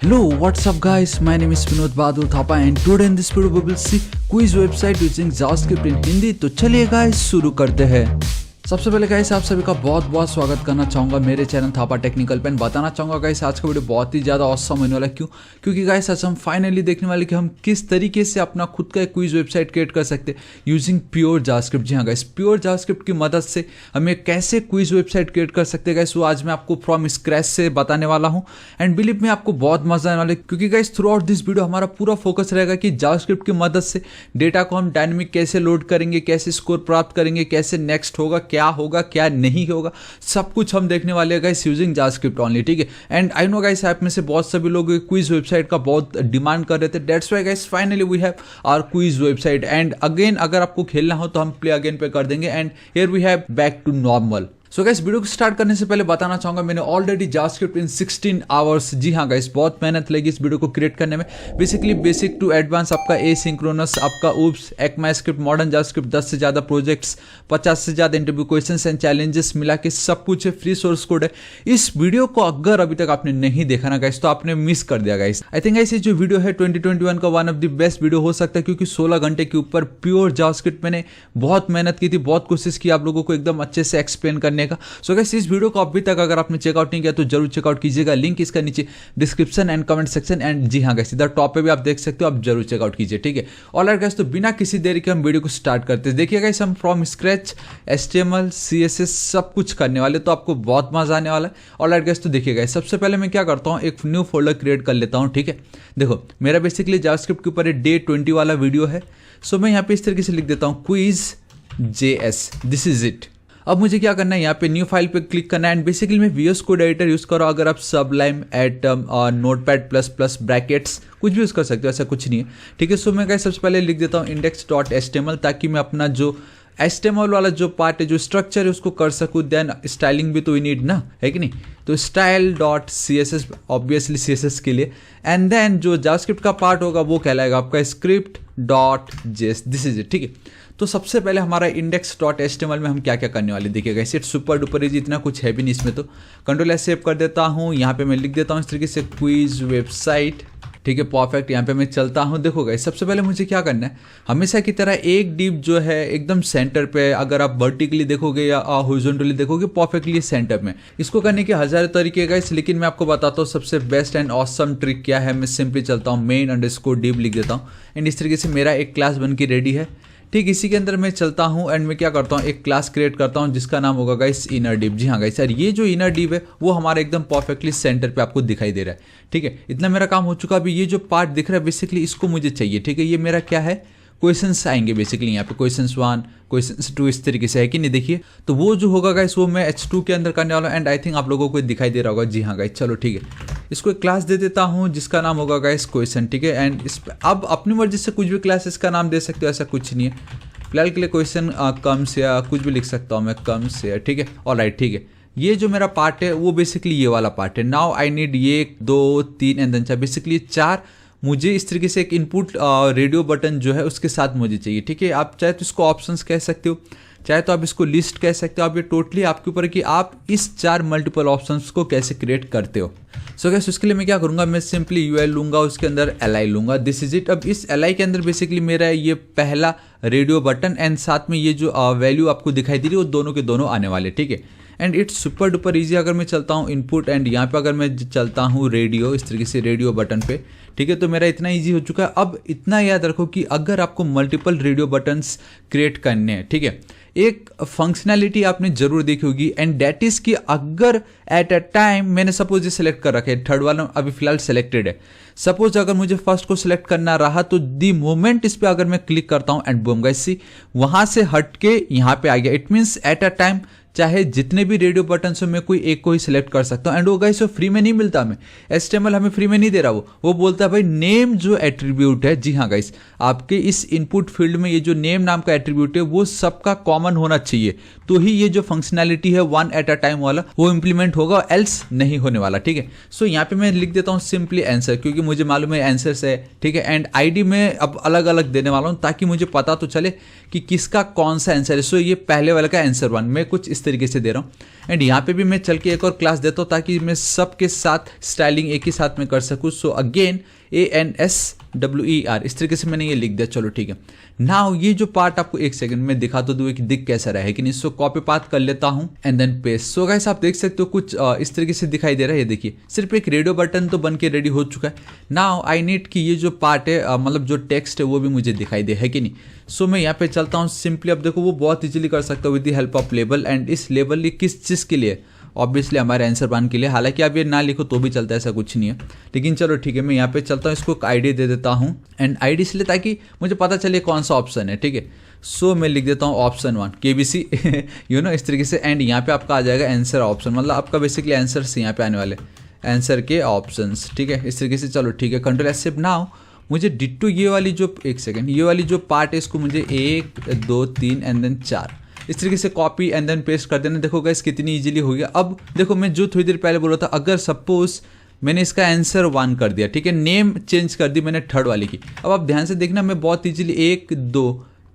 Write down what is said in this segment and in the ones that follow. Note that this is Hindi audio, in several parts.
Hello, what's up guys? My name is Vinod Badul Thapa and today in this video we will see quiz website using JavaScript in Hindi. तो चलिए गाइस शुरू करते हैं। सबसे पहले गाइस आप सभी का बहुत बहुत स्वागत करना चाहूँगा मेरे चैनल थापा टेक्निकल पे। बताना चाहूँगा गाइस आज का वीडियो बहुत ही ज़्यादा ऑसम होने वाला है। क्योंकि गाइस आज हम फाइनली देखने वाले कि हम किस तरीके से अपना खुद का एक क्विज वेबसाइट क्रिएट कर सकते हैं यूजिंग प्योर जावास्क्रिप्ट। जी हाँ गाइस, प्योर जावास्क्रिप्ट की मदद से हमें कैसे क्विज वेबसाइट क्रिएट कर सकते हैं गाइस, वो आज मैं आपको फ्रॉम स्क्रैच से बताने वाला हूँ। एंड बिलीव में आपको बहुत मजा आने वाला है क्योंकि guys through out this video हमारा पूरा फोकस रहेगा कि जावास्क्रिप्ट की मदद से डेटा को हम डायनेमिक कैसे लोड करेंगे, कैसे स्कोर प्राप्त करेंगे, कैसे नेक्स्ट होगा, क्या नहीं होगा, सब कुछ हम देखने वाले हैं गाइस यूजिंग जावास्क्रिप्ट ओनली। ठीक है। And I know guys app में से बहुत सभी लोग क्विज वेबसाइट का बहुत डिमांड कर रहे थे। That's why guys finally we have our quiz website. And again अगर आपको खेलना हो तो हम प्ले अगेन पे कर देंगे। And here we have back to normal. So guys video को स्टार्ट करने से पहले बताना चाहूंगा मैंने ऑलरेडी जावास्क्रिप्ट इन 16 आवर्स। जी हाँ गाइस, बहुत मेहनत लगी इस वीडियो को क्रिएट करने में। बेसिकली बेसिक टू एडवांस आपका एसिंक्रोनस, आपका ऊप्स, ECMAScript, मॉडर्न जावास्क्रिप्ट, 10 से ज़्यादा प्रोजेक्ट्स, 50 से ज़्यादा इंटरव्यू क्वेश्चंस एंड चैलेंजेस मिला के सब कुछ है, फ्री सोर्स कोड है। इस वीडियो को अगर अभी तक आपने नहीं देखा ना गाइस तो आपने मिस कर दिया गाइस। आई थिंक गाइस ये जो वीडियो है 2021 का one of the best video हो सकता है क्योंकि 16 घंटे के ऊपर प्योर जावास्क्रिप्ट मैंने बहुत मेहनत की थी, बहुत कोशिश की आप लोगों को एकदम अच्छे से एक्सप्लेन करने का। सो गाइस इस वीडियो को अभी तक अगर आपने चेकआउट नहीं किया तो जरूर चेकआउट कीजिएगा। लिंक इसका नीचे description and comment section and जी हाँ गाइस इधर टॉप पे भी आप देख सकते हो, आप जरूर चेकआउट कीजिए। ठीक है। ऑलराइट गाइस, तो बिना किसी देरी के हम वीडियो को स्टार्ट करते हैं। देखिए गाइस हम फ्रॉम स्क्रैच HTML CSS सब कुछ करने वाले, तो आपको बहुत मजा आने वाला है। ऑलराइट गाइस, तो देखिए गाइस सबसे पहले मैं क्या करता हूँ, एक न्यू फोल्डर क्रिएट कर लेता हूँ। ठीक है। देखो मेरा बेसिकली जावास्क्रिप्ट के ऊपर डे 20 वाला वीडियो है। सो मैं यहाँ पे इस तरीके से लिख देता हूँ quiz.js, दिस इज इट। अब मुझे क्या करना है, यहाँ पे न्यू फाइल पे क्लिक करना है एंड बेसिकली मैं VS कोड एडिटर यूज करो। अगर आप सबलाइम एटम और नोटपैड प्लस प्लस ब्रैकेट्स कुछ भी यूज कर सकते हो, ऐसा कुछ नहीं है। ठीक है। सो मैं क्या सबसे पहले लिख देता हूँ index.html ताकि मैं अपना जो HTML वाला जो पार्ट है, जो स्ट्रक्चर है उसको कर सकूँ। देन स्टाइलिंग भी तो वी नीड ना, है कि नहीं। तो style.css ऑब्वियसली CSS के लिए। एंड देन जो जावास्क्रिप्ट का पार्ट होगा वो कहलाएगा आपका script.js, दिस इज इट। ठीक है। तो सबसे पहले हमारा index.html में हम क्या क्या करने वाले देखिएगा। इट्स सुपर डुपर इजी, इतना कुछ है भी नहीं इसमें। तो Ctrl+S सेव कर देता हूँ। यहाँ पे मैं लिख देता हूँ इस तरीके से क्विज वेबसाइट। ठीक है, परफेक्ट। यहाँ पे मैं चलता हूँ। देखो गाइस सबसे पहले मुझे क्या करना है, हमेशा की तरह एक डिव जो है एकदम सेंटर पे, अगर आप वर्टिकली देखोगे या हॉरिजॉन्टली देखोगे परफेक्टली सेंटर में। इसको करने के हज़ारों तरीके गाइस, लेकिन मैं आपको बताता हूँ सबसे बेस्ट एंड ऑसम ट्रिक क्या है। मैं सिंपली चलता हूँ main_div लिख देता हूँ एंड इस तरीके से मेरा एक क्लास बन के रेडी है। ठीक, इसी के अंदर मैं चलता हूँ एंड मैं क्या करता हूँ, एक क्लास क्रिएट करता हूँ जिसका नाम होगा गाइस इनर डिव। जी हाँ गाइस, यार ये जो इनर डिव है वो हमारा एकदम परफेक्टली सेंटर पे आपको दिखाई दे रहा है। ठीक है, इतना मेरा काम हो चुका। अभी ये जो पार्ट दिख रहा है बेसिकली इसको मुझे चाहिए। ठीक है, ये मेरा क्या है, क्वेश्चंस आएंगे बेसिकली यहाँ पे, क्वेश्चंस 1 क्वेश्चंस 2 इस तरीके से, है कि नहीं। देखिए तो वो जो होगा गाइस वो मैं H2 के अंदर करने वाला हूँ एंड आई थिंक आप लोगों को दिखाई दे रहा होगा। जी हाँ गाइस, चलो ठीक है। इसको एक क्लास दे देता हूँ जिसका नाम होगा गाइस क्वेश्चन। ठीक है। एंड इस अब अपनी मर्जी से कुछ भी क्लास इसका नाम दे सकते हो, ऐसा कुछ नहीं है। फिलहाल के लिए क्वेश्चन कम्स या कुछ भी लिख सकता हूँ मैं, कम्स या। ठीक है। ऑलराइट, ठीक है। ये जो मेरा पार्ट है वो बेसिकली ये वाला पार्ट है। नाउ आई नीड ये 2 3 एंड देन 4, बेसिकली 4 मुझे इस तरीके से एक इनपुट रेडियो बटन जो है उसके साथ मुझे चाहिए। ठीक है। आप चाहे तो इसको ऑप्शंस कह सकते हो, चाहे तो आप इसको लिस्ट कह सकते हो। आप ये टोटली आपके ऊपर है कि आप इस 4 मल्टीपल ऑप्शंस को कैसे क्रिएट करते हो। सो गाइस उसके लिए मैं क्या करूँगा, मैं सिंपली UL लूँगा, उसके अंदर LI लूँगा, दिस इज इट। अब इस LI के अंदर बेसिकली मेरा ये पहला रेडियो बटन एंड साथ में ये जो वैल्यू आपको दिखाई दे रही है वो दोनों के दोनों आने वाले। ठीक है। And it's super duper easy. अगर मैं चलता हूँ इनपुट एंड यहाँ पे अगर मैं चलता हूँ रेडियो, इस तरीके से रेडियो बटन पे। ठीक है, तो मेरा इतना इजी हो चुका है। अब इतना याद रखो कि अगर आपको मल्टीपल रेडियो बटन्स क्रिएट करने हैं, ठीक है, एक फंक्शनैलिटी आपने जरूर देखी होगी एंड दैट इज कि अगर एट अ टाइम मैंने सपोज ये सेलेक्ट कर रखा है, थर्ड वाला अभी फिलहाल सेलेक्टेड है। सपोज अगर मुझे फर्स्ट को सिलेक्ट करना रहा तो दी मोमेंट इस पे अगर मैं क्लिक करता हूं एंड बूम गाइस सी वहां से हट के यहां पे आ गया। It means at a time चाहे जितने भी रेडियो बटन से मैं कोई एक को ही सिलेक्ट कर सकता हूँ। एंड वो गाइस वो फ्री में नहीं मिलता हमें, HTML हमें फ्री में नहीं दे रहा। वो बोलता है भाई नेम जो एट्रीब्यूट है, जी हाँ गाइस आपके इस इनपुट फील्ड में ये जो नेम नाम का एट्रीब्यूट है वो सबका कॉमन होना चाहिए, तो ही ये जो फंक्शनैलिटी है 1 एट अ टाइम वाला वो इंप्लीमेंट होगा, एल्स नहीं होने वाला। ठीक है। सो यहाँ पे मैं लिख देता हूँ सिंपली आंसर, क्योंकि मुझे मालूम है आंसर है। ठीक है। एंड ID में अब अलग अलग देने वाला हूँ ताकि मुझे पता तो चले कि किसका कौन सा आंसर है। सो ये पहले वाले का आंसर 1 मैं कुछ इस इस तरीके से दे रहा हूँ। एंड यहाँ पे भी मैं चल के एक और क्लास देता हूँ ताकि मैं सबके साथ स्टाइलिंग एक ही साथ में कर सकूँ। सो अगेन ANSWER इस तरीके से मैंने ये लिख दिया। चलो ठीक है, नाउ ये जो पार्ट आपको एक सेकंड में दिखा तो दूँ कि दिख कैसा रहा है कि नहीं। सो कॉपी पाथ कर लेता हूँ and then paste. So guys आप देख सकते हो कुछ इस तरीके से दिखाई दे रहा है। ये देखिए सिर्फ एक रेडियो बटन तो बन के रेडी हो चुका है। नाउ आई नीड कि ये जो पार्ट है मतलब जो टेक्स्ट है वो भी मुझे दिखाई दे, है कि नहीं। सो मैं यहाँ पे चलता हूँ सिंपली। अब देखो वो बहुत इजीली कर सकता हूँ with the help of label. And इस लेबल किस चीज़ के लिए, ऑब्वियसली हमारे आंसर बान के लिए। हालांकि आप ये ना लिखो तो भी चलता है, ऐसा कुछ नहीं है। लेकिन चलो ठीक है, मैं यहाँ पे चलता हूँ, इसको आईडी दे देता हूँ। एंड आईडी इसलिए ताकि मुझे पता चले कौन सा ऑप्शन है, ठीक है। सो मैं लिख देता हूँ ऑप्शन 1 KBC इस तरीके से। एंड यहाँ पे आपका आ जाएगा आंसर ऑप्शन, मतलब आपका बेसिकली आंसर यहाँ पे आने वाले आंसर के ऑप्शंस, ठीक है, इस तरीके से। चलो ठीक है, कंट्रोल एस सेव। नाउ मुझे डिट्टो ये वाली जो एक सेकेंड ये वाली जो पार्ट है इसको मुझे 1 2 3 एंड देन 4 इस तरीके से कॉपी एंड देन पेस्ट कर देना। देखो गाइस कितनी इजीली हो गया। अब देखो मैं जो थोड़ी देर पहले बोला था, अगर सपोज मैंने इसका आंसर 1 कर दिया, ठीक है, नेम चेंज कर दी मैंने थर्ड वाली की। अब आप ध्यान से देखना, मैं बहुत इजीली 1 2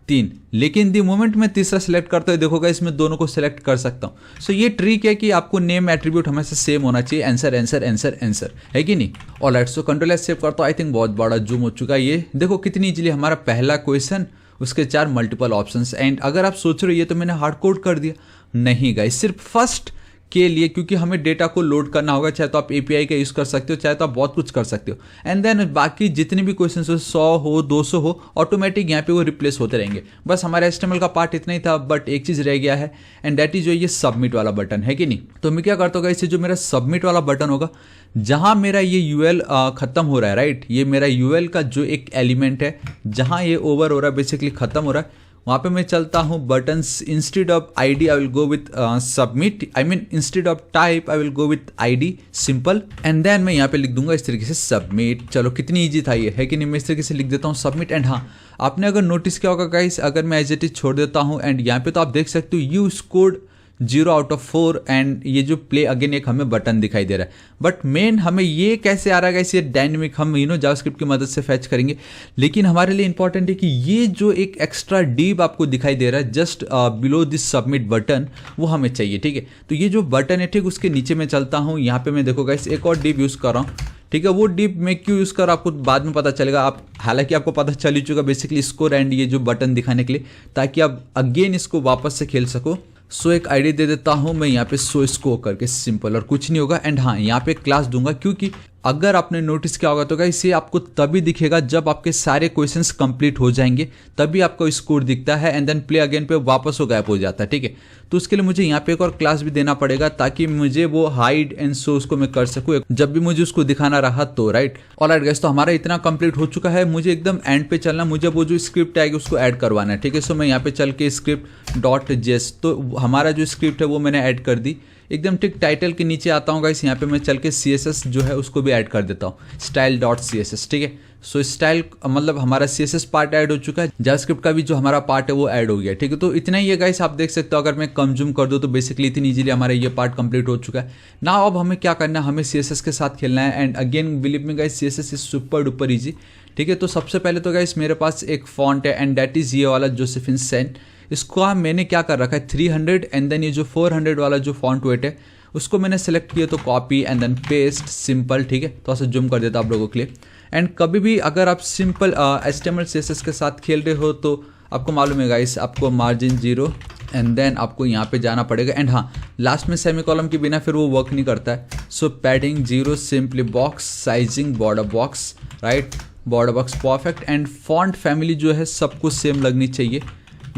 3, लेकिन दी मोमेंट मैं तीसरा सेलेक्ट करता हूँ देखो गाइस मैं दोनों को सेलेक्ट कर सकता हूँ। सो ये ट्रिक है कि आपको नेम एट्रीब्यूट हमेशा सेम होना चाहिए, आंसर आंसर आंसर आंसर, है कि नहीं। Alright, so control S save करता हूँ। आई थिंक बहुत बड़ा जूम हो चुका है। ये देखो कितनी इजीली हमारा पहला क्वेश्चन, उसके 4 मल्टीपल ऑप्शंस। एंड अगर आप सोच रहे हो ये तो मैंने हार्ड कोड कर दिया, नहीं गाइस, सिर्फ फर्स्ट के लिए, क्योंकि हमें डेटा को लोड करना होगा। चाहे तो आप API का यूज़ कर सकते हो, चाहे तो आप बहुत कुछ कर सकते हो। एंड देन बाकी जितने भी क्वेश्चन हो, 100 हो 200 हो, ऑटोमेटिक यहाँ पे वो रिप्लेस होते रहेंगे। बस हमारे HTML का पार्ट इतना ही था, बट एक चीज़ रह गया है एंड दैट इज जो ये सबमिट वाला बटन, है कि नहीं। तो मैं क्या करता हूँ, इससे जो मेरा सबमिट वाला बटन होगा, जहाँ मेरा ये UL खत्म हो रहा है, राइट, ये मेरा UL का जो एक एलिमेंट है जहाँ ये ओवर हो रहा है, बेसिकली खत्म हो रहा है, वहाँ पे मैं चलता हूँ buttons. Instead of ID I will go with submit, I mean instead of type I will go with ID simple. And then मैं यहाँ पे लिख दूंगा इस तरीके से सबमिट। चलो कितनी इजी था ये, है कि नहीं। मैं इस तरीके से लिख देता हूँ सबमिट। एंड हाँ, आपने अगर नोटिस किया होगा गाइस, अगर मैं एज इट इज छोड़ देता हूँ एंड यहाँ पे तो आप देख सकते हो you scored 0 out of 4 and ये जो प्ले अगेन एक हमें बटन दिखाई दे रहा है। बट मेन हमें ये कैसे आ रहा है, ये डायनेमिक हम जावास्क्रिप्ट की मदद से फैच करेंगे। लेकिन हमारे लिए इंपॉर्टेंट है कि ये जो एक एक्स्ट्रा डिव आपको दिखाई दे रहा है just below this submit button, वो हमें चाहिए, ठीक है। तो ये जो बटन है, ठीक, उसके नीचे मैं चलता हूँ। यहाँ पे मैं देखो गाइस एक और डिव यूज़ कर रहा हूँ, ठीक है। वो डिप मैं क्यों यूज़ कर रहा हूँ आपको बाद में पता चलेगा। आप हालांकि आपको पता चल ही चुका बेसिकली स्कोर एंड ये जो बटन दिखाने के लिए, ताकि आप अगेन इसको वापस से खेल सको। सो एक आईडी दे देता हूँ मैं यहाँ पे सो स्कोर करके, सिंपल, और कुछ नहीं होगा। एंड हाँ, यहाँ पे क्लास दूंगा, क्योंकि अगर आपने नोटिस किया होगा तो गाइस ये आपको तभी दिखेगा जब आपके सारे क्वेश्चंस कंप्लीट हो जाएंगे, तभी आपको स्कोर दिखता है। एंड देन प्ले अगेन पे वापस वो गायब हो जाता है, ठीक है। तो उसके लिए मुझे यहाँ पे एक और क्लास भी देना पड़ेगा ताकि मुझे वो हाइड एंड शो उसको मैं कर सकूँ जब भी मुझे उसको दिखाना रहा तो, राइट। ऑलराइट गाइस, तो हमारा इतना कंप्लीट हो चुका है। मुझे एकदम एंड पे चलना, मुझे वो जो स्क्रिप्ट आएगी उसको ऐड करवाना है, ठीक है। सो मैं यहाँ पे चल के script.js, तो हमारा जो स्क्रिप्ट है वो मैंने ऐड कर दी एकदम ठीक। टाइटल के नीचे आता हूँ गाइस, यहाँ पे मैं चल के CSS जो है उसको भी ऐड कर देता हूँ, style.css, ठीक है। सो स्टाइल मतलब हमारा CSS पार्ट ऐड हो चुका है, जावास्क्रिप्ट का भी जो हमारा पार्ट है वो ऐड हो गया, ठीक है। तो इतना ही है गाइस, आप देख सकते हो। अगर मैं कम जूम कर दूँ तो बेसिकली इतनी इजीली हमारा ये पार्ट कंप्लीट हो चुका है ना। अब हमें क्या करना है, हमें CSS के साथ खेलना है। And again believe me guys, CSS is super duper easy, ठीक है। तो सबसे पहले तो गाइस मेरे पास एक फॉन्ट है एंड दैट इज ये वाला जोसेफिन सेन। इसको मैंने क्या कर रखा है 300 एंड देन ये जो 400 वाला जो फॉन्ट वेट है उसको मैंने सेलेक्ट किया, तो copy and then paste, simple, ठीक है। तो ऐसे जूम कर देता आप लोगों के लिए। एंड कभी भी अगर आप सिंपल HTML CSS के साथ खेल रहे हो तो आपको मालूम है गाइस, आपको मार्जिन 0 एंड देन आपको यहाँ पे जाना पड़ेगा। एंड हाँ, लास्ट में सेमीकॉलम के बिना फिर वो वर्क नहीं करता है। So padding 0, simply box, sizing border box, right, border box perfect. And font family जो है सबको सेम लगनी चाहिए,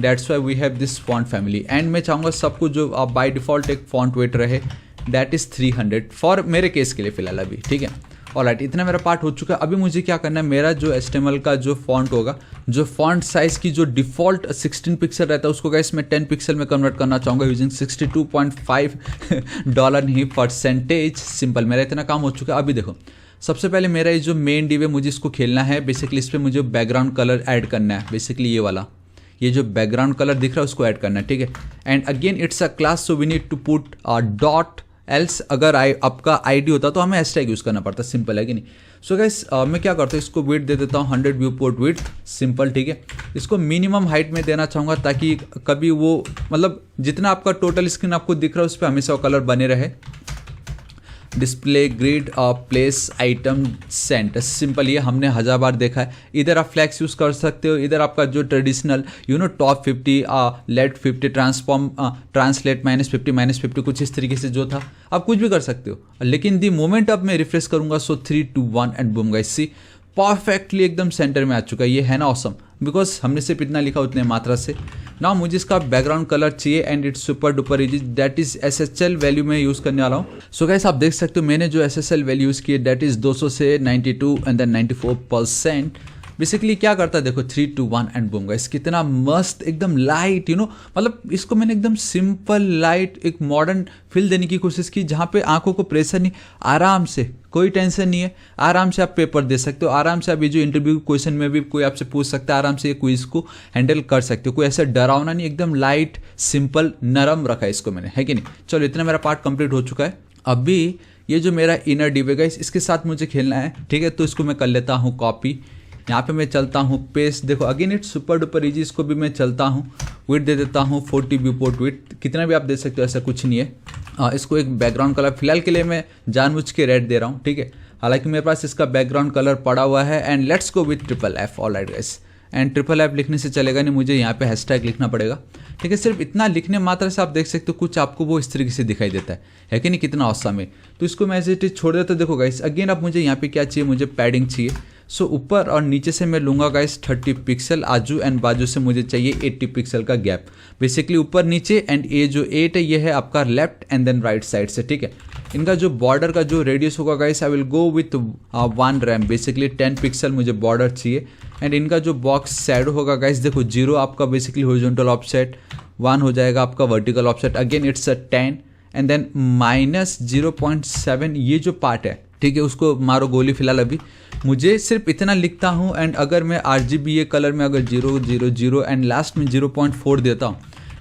that's why we have this font family. And मैं चाहूँगा सबको जो बाय डिफ़ॉल्ट एक फॉन्ट वेट रहे, दैट इज़ 300 फॉर मेरे केस के लिए फिलहाल अभी, ठीक है। ऑलराइट, इतना मेरा पार्ट हो चुका है। अभी मुझे क्या करना है, मेरा जो HTML का जो फॉन्ट होगा, जो फॉन्ट साइज़ की जो डिफ़ॉल्ट 16 पिक्सल रहता है उसको गाइस मैं 10 पिक्सल में कन्वर्ट करना चाहूँगा यूजिंग $62.5 नहीं परसेंटेज, सिंपल। मेरा इतना काम हो चुका है। अभी देखो, सबसे पहले मेरा ये जो मेन डिव है मुझे इसको खेलना है। बेसिकली इस पर मुझे बैकग्राउंड कलर ऐड करना है, बेसिकली ये वाला, ये जो बैकग्राउंड कलर दिख रहा है उसको ऐड करना है, ठीक है। And again it's a class, so we need to put dot, else अगर आपका ID होता तो हमें हैशटैग यूज़ करना पड़ता, सिंपल है कि नहीं। सो गाइस मैं क्या करता हूँ, इसको विड्थ दे देता हूँ 100 व्यू पोर्ट विड्थ, सिंपल, ठीक है। इसको मिनिमम हाइट में देना चाहूँगा ताकि कभी वो मतलब जितना आपका टोटल स्क्रीन आपको दिख रहा है उस पर हमेशा वो कलर बने रहे। Display grid place item centre, simple, ये हमने 1000 बार देखा है। इधर आप फ्लैक्स यूज़ कर सकते हो, इधर आपका जो traditional top 50 let 50 transform translate -50 -50 कुछ इस तरीके से जो था आप कुछ भी कर सकते हो। लेकिन दी मोमेंट अब मैं रिफ्रेश करूंगा, so 3 2 1 and boom guys, see perfectly एकदम सेंटर में आ चुका है। ये है ना ऑसम, बिकॉज हमने सिर्फ इतना लिखा उतने मात्रा से। ना मुझे इसका बैकग्राउंड कलर चाहिए and it's super duper easy, that is SSL value में यूज़ करने वाला हूँ। सो गाइस आप देख सकते हो मैंने जो SSL वैल्यू यूज़ की है दैट इज 200 से 92 एंड देन 94%। बेसिकली क्या करता है देखो, 3 2 1 एंड बूम गाइस, कितना मस्त एकदम लाइट, मतलब इसको मैंने एकदम सिंपल लाइट एक मॉडर्न फील देने की कोशिश की, जहाँ पे आंखों को प्रेशर नहीं, आराम से, कोई टेंशन नहीं है, आराम से आप पेपर दे सकते हो, आराम से आप ये जो इंटरव्यू क्वेश्चन में भी कोई आपसे पूछ सकता है, आराम से ये क्विज को हैंडल कर सकते हो, कोई ऐसा डरावना नहीं, एकदम लाइट सिंपल नरम रखा है इसको मैंने, है कि नहीं। चलो इतना मेरा पार्ट कंप्लीट हो चुका है। अभी ये जो मेरा इनर डिव है गाइस, इसके साथ मुझे खेलना है, ठीक है। तो इसको मैं कर लेता हूँ कॉपी, यहाँ पे मैं चलता हूँ पेस्ट, देखो again it's super duper easy, इसको भी मैं चलता हूँ, विड्थ दे देता हूँ 40 व्यू पोर्ट विड्थ, कितना भी आप दे सकते हो, ऐसा कुछ नहीं है। इसको एक बैकग्राउंड कलर फिलहाल के लिए मैं जानबूझ के रेड दे रहा हूँ, ठीक है। हालांकि मेरे पास इसका बैकग्राउंड कलर पड़ा हुआ है and let's go with FFF, alright guys. And FFF लिखने से चलेगा नहीं, मुझे यहाँ पे हैशटैग लिखना पड़ेगा, ठीक है। सिर्फ इतना लिखने मात्र से आप देख सकते हो कुछ आपको वो इस तरीके से दिखाई देता है कि नहीं, कितना औसम है। तो इसको मैं ऐसे छोड़ देता, देखो गाइस अगेन अब मुझे यहाँ पे क्या चाहिए, मुझे पैडिंग चाहिए। सो ऊपर और नीचे से मैं लूँगा गाइस 30 पिक्सल, आजू एंड बाजू से मुझे चाहिए 80 पिक्सल का गैप, बेसिकली ऊपर नीचे। एंड ये जो 8 है ये है आपका left and then right side से, ठीक है। इनका जो बॉर्डर का जो रेडियस होगा guys, I will go with 1 RAM, basically 10 pixel मुझे बॉर्डर चाहिए। एंड इनका जो बॉक्स शैडो होगा गाइस, देखो 0 आपका बेसिकली हॉरिजॉन्टल ऑफसेट, 1 हो जाएगा आपका vertical offset, again it's a 10 and then -0.7 ये जो पार्ट है, ठीक है, उसको मारो गोली। फिलहाल अभी मुझे सिर्फ इतना लिखता हूँ एंड अगर मैं RGBA कलर में अगर 0 0 0 एंड लास्ट में 0.4 देता हूँ,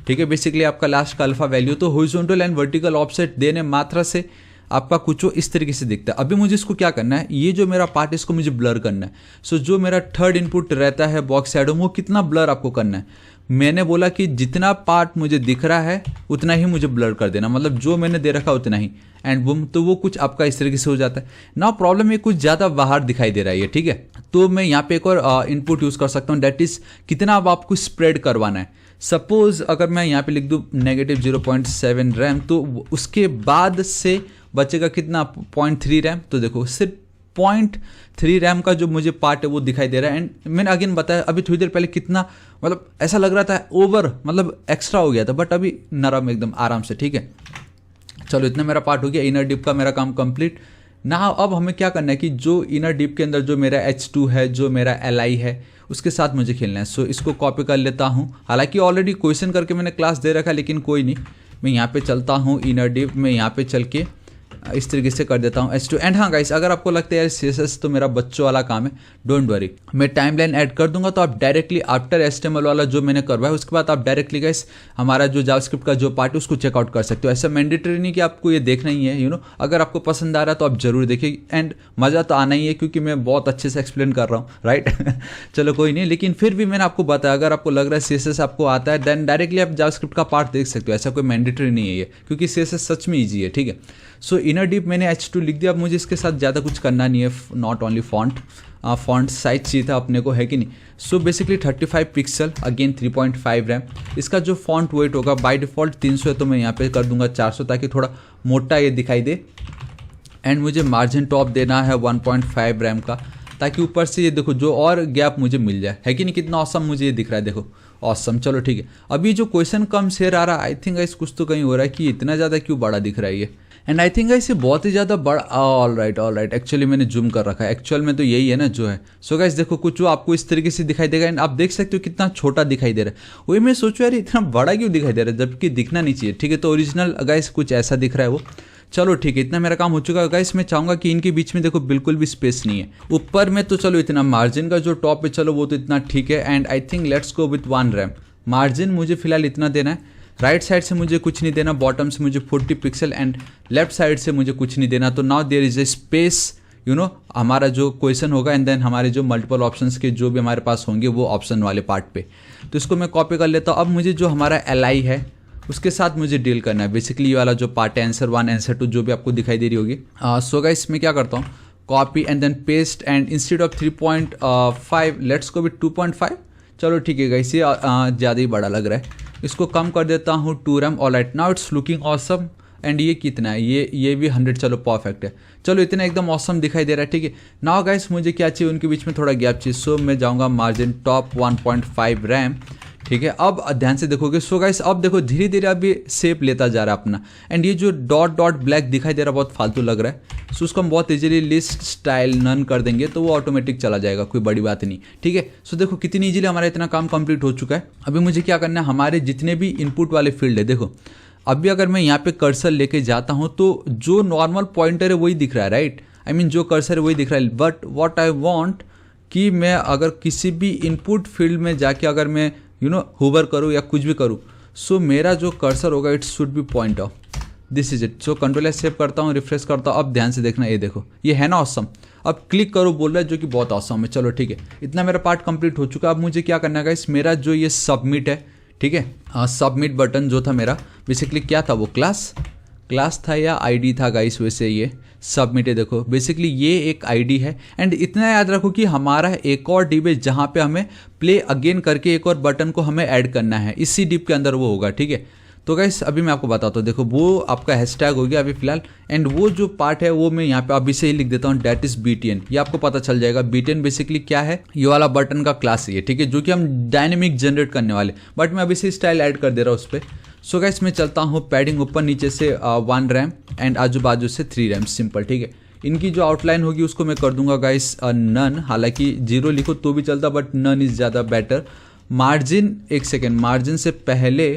ठीक है, बेसिकली आपका लास्ट का अल्फा वैल्यू, तो हॉरिजॉन्टल एंड वर्टिकल ऑफसेट देने मात्रा से आपका कुछ इस तरीके से दिखता है। अभी मुझे इसको क्या करना है, ये जो मेरा पार्ट है इसको मुझे ब्लर करना है। सो जो मेरा थर्ड इनपुट रहता है बॉक्स शैडो, वो कितना ब्लर आपको करना है, मैंने बोला कि जितना पार्ट मुझे दिख रहा है उतना ही मुझे ब्लर कर देना, मतलब जो मैंने दे रखा उतना ही, एंड बुम, तो वो कुछ आपका इस तरीके से हो जाता है ना। प्रॉब्लम ये कुछ ज़्यादा बाहर दिखाई दे रहा है ये, ठीक है। तो मैं यहाँ पे एक और इनपुट यूज़ कर सकता हूँ, दैट इज़ कितना अब आपको स्प्रेड करवाना है। सपोज अगर मैं यहाँ पे लिख दूँ -0.7 रैम, तो उसके बाद से बचेगा कितना 0.3 रैम। तो देखो सिर्फ 0.3 रैम का जो मुझे पार्ट है वो दिखाई दे रहा है। एंड मैंने अगेन बताया अभी थोड़ी देर पहले कितना, मतलब ऐसा लग रहा था ओवर, मतलब एक्स्ट्रा हो गया था, बट अभी नरम एकदम आराम से, ठीक है। चलो इतना मेरा पार्ट हो गया, इनर डिप का मेरा काम कंप्लीट ना। अब हमें क्या करना है कि जो इनर डिप के अंदर जो मेरा H2 है, जो मेरा Li है, उसके साथ मुझे खेलना है। सो इसको कॉपी कर लेता हूँ, हालांकि ऑलरेडी क्वेश्चन करके मैंने क्लास दे रखा है, लेकिन कोई नहीं, मैं यहाँ पे चलता हूँ इनर डिप में, यहाँ पे चल के इस तरीके से कर देता हूँ H2। एंड हाँ गाइस, अगर आपको लगता है यार CSS तो मेरा बच्चों वाला काम है, डोंट वरी, मैं टाइमलाइन ऐड कर दूंगा, तो आप डायरेक्टली आफ्टर HTML वाला जो मैंने करवाया उसके बाद आप डायरेक्टली गाइस हमारा जो जावास्क्रिप्ट का जो पार्ट है उसको चेकआउट कर सकते हो। ऐसा मैंडेटरी नहीं कि आपको ये देखना ही है, अगर आपको पसंद आ रहा है तो आप जरूर देखिए, एंड मज़ा तो आना ही है क्योंकि मैं बहुत अच्छे से एक्सप्लेन कर रहा हूँ, राइट। चलो कोई नहीं, लेकिन फिर भी मैंने आपको बताया अगर आपको लग रहा है CSS आपको आता है, देन डायरेक्टली आप जावास्क्रिप्ट का पार्ट देख सकते हो, ऐसा कोई मैंडेटरी नहीं है ये, क्योंकि CSS सच में ईजी है, ठीक है। सो इनर डिप मैंने H2 लिख दिया। अब मुझे इसके साथ ज़्यादा कुछ करना नहीं है, नॉट ओनली फॉन्ट साइज चाहिए था अपने को, है कि नहीं। So basically 35 pixel, again 3.5 RAM. इसका जो फॉन्ट वेट होगा बाय डिफ़ॉल्ट 300 है, तो मैं यहाँ पे कर दूंगा 400 ताकि थोड़ा मोटा ये दिखाई दे। एंड मुझे मार्जिन टॉप देना है 1.5 रैम का, ताकि ऊपर से ये देखो जो और गैप मुझे मिल जाए, है कि नहीं। कितना ऑसम मुझे ये दिख रहा है, देखो ऑसम। चलो ठीक है, अभी जो क्वेश्चन कम शेयर आ रहा है, आई थिंक गाइस कुछ तो कहीं हो रहा है कि इतना ज़्यादा क्यों बड़ा दिख रहा है ये। एंड आई थिंक गाइस ये बहुत ही ज़्यादा बड़ा, ऑल राइट, एक्चुअली मैंने जूम कर रखा है, एक्चुअल में तो यही है ना जो है। सो गाइस देखो कुछ जो आपको इस तरीके से दिखाई देगा, एंड आप देख सकते हो कितना छोटा दिखाई दे रहा है। वही मैं सोचूं यार इतना बड़ा क्यों दिखाई दे रहा है, जबकि दिखना नहीं चाहिए, ठीक है। तो ओरिजिनल गाइस कुछ ऐसा दिख रहा है वो। चलो ठीक है, इतना मेरा काम हो चुका है गाइस। मैं चाहूँगा कि इनके बीच में देखो बिल्कुल भी स्पेस नहीं है ऊपर में, तो चलो इतना मार्जिन का जो टॉप है चलो वो तो इतना ठीक है। And I think let's go with 1 RAM. Margin मुझे फिलहाल इतना देना है, राइट साइड से मुझे कुछ नहीं देना, बॉटम से मुझे 40 पिक्सल एंड लेफ्ट साइड से मुझे कुछ नहीं देना। तो now there is a space हमारा जो क्वेश्चन होगा एंड देन हमारे जो मल्टीपल ऑप्शंस के जो भी हमारे पास होंगे वो ऑप्शन वाले पार्ट पे। तो इसको मैं कॉपी कर लेता हूँ। अब मुझे जो हमारा LI है उसके साथ मुझे डील करना है। बेसिकली ये वाला जो पार्ट है आंसर 1 आंसर 2 जो भी आपको दिखाई दे रही होगी। सो गाइस मैं क्या करता हूँ, copy and then paste and instead of 3.5 let's go with 2.5। चलो ठीक है गाइस, ये ज़्यादा ही बड़ा लग रहा है, इसको कम कर देता हूँ 2 RAM. Alright, now it's looking awesome. And ये कितना है, ये भी 100। चलो परफेक्ट है, चलो इतना एकदम ऑसम दिखाई दे रहा है। ठीक है, नाउ गाइस मुझे क्या चाहिए, उनके बीच में थोड़ा गैप चाहिए। सो मैं जाऊँगा मार्जिन टॉप 1.5 रैम। ठीक है, अब ध्यान से देखोगे। सो गाइस अब देखो धीरे धीरे अभी शेप लेता जा रहा है अपना। एंड ये जो डॉट डॉट ब्लैक दिखाई दे रहा है बहुत फालतू लग रहा है। सो उसको हम बहुत इजीली लिस्ट स्टाइल नन कर देंगे तो वो ऑटोमेटिक चला जाएगा, कोई बड़ी बात नहीं। ठीक है, सो देखो कितनी इजीली हमारा इतना काम कंप्लीट हो चुका है। अभी मुझे क्या करना है, हमारे जितने भी इनपुट वाले फील्ड है, देखो अभी अगर मैं यहाँ पे कर्सर लेके जाता हूँ तो जो नॉर्मल पॉइंटर है वही दिख रहा है, राइट। आई मीन जो कर्सर है वही दिख रहा है। बट व्हाट आई वांट कि मैं अगर किसी भी इनपुट फील्ड में जाके अगर मैं होवर करूँ या कुछ भी करूँ, सो मेरा जो कर्सर होगा it should be point of this is it. So control S save करता हूँ, रिफ्रेश करता हूँ। अब ध्यान से देखना, ये देखो ये है ना ऑसम। अब क्लिक करो बोल रहा है जो कि बहुत ऑसम है। चलो ठीक है, इतना मेरा पार्ट कंप्लीट हो चुका है। अब मुझे क्या करना है गाइस, मेरा जो ये सबमिट है, ठीक है, सबमिट बटन जो था मेरा बेसिकली क्या था, वो क्लास था या आईडी था गाइस। वैसे ये सबमिट है, देखो बेसिकली ये एक आईडी है। एंड इतना याद रखो कि हमारा एक और डिप है जहाँ पे हमें प्ले अगेन करके एक और बटन को हमें ऐड करना है, इसी डिप के अंदर वो होगा। ठीक है, तो गाइस अभी मैं आपको बताता हूँ। देखो वो आपका हैशटैग हो गया अभी फिलहाल। एंड वो जो पार्ट है वो मैं यहाँ पे अभी से ही लिख देता हूँ, डेट इज BTN। ये आपको पता चल जाएगा BTN बेसिकली क्या है, ये वाला बटन का क्लास है, ठीक है, जो कि हम डायनेमिक जनरेट करने वाले। बट मैं अभी से स्टाइल ऐड कर दे रहा हूँ उस पर। सो गाइस मैं चलता हूँ पैडिंग ऊपर नीचे से 1 रैम एंड आजू बाजू से 3 रैम, सिंपल। ठीक है, इनकी जो आउटलाइन होगी उसको मैं कर दूंगा गाइस नन। हालांकि 0 लिखो तो भी चलता, बट नन इज ज़्यादा बेटर। मार्जिन, एक सेकेंड, मार्जिन से पहले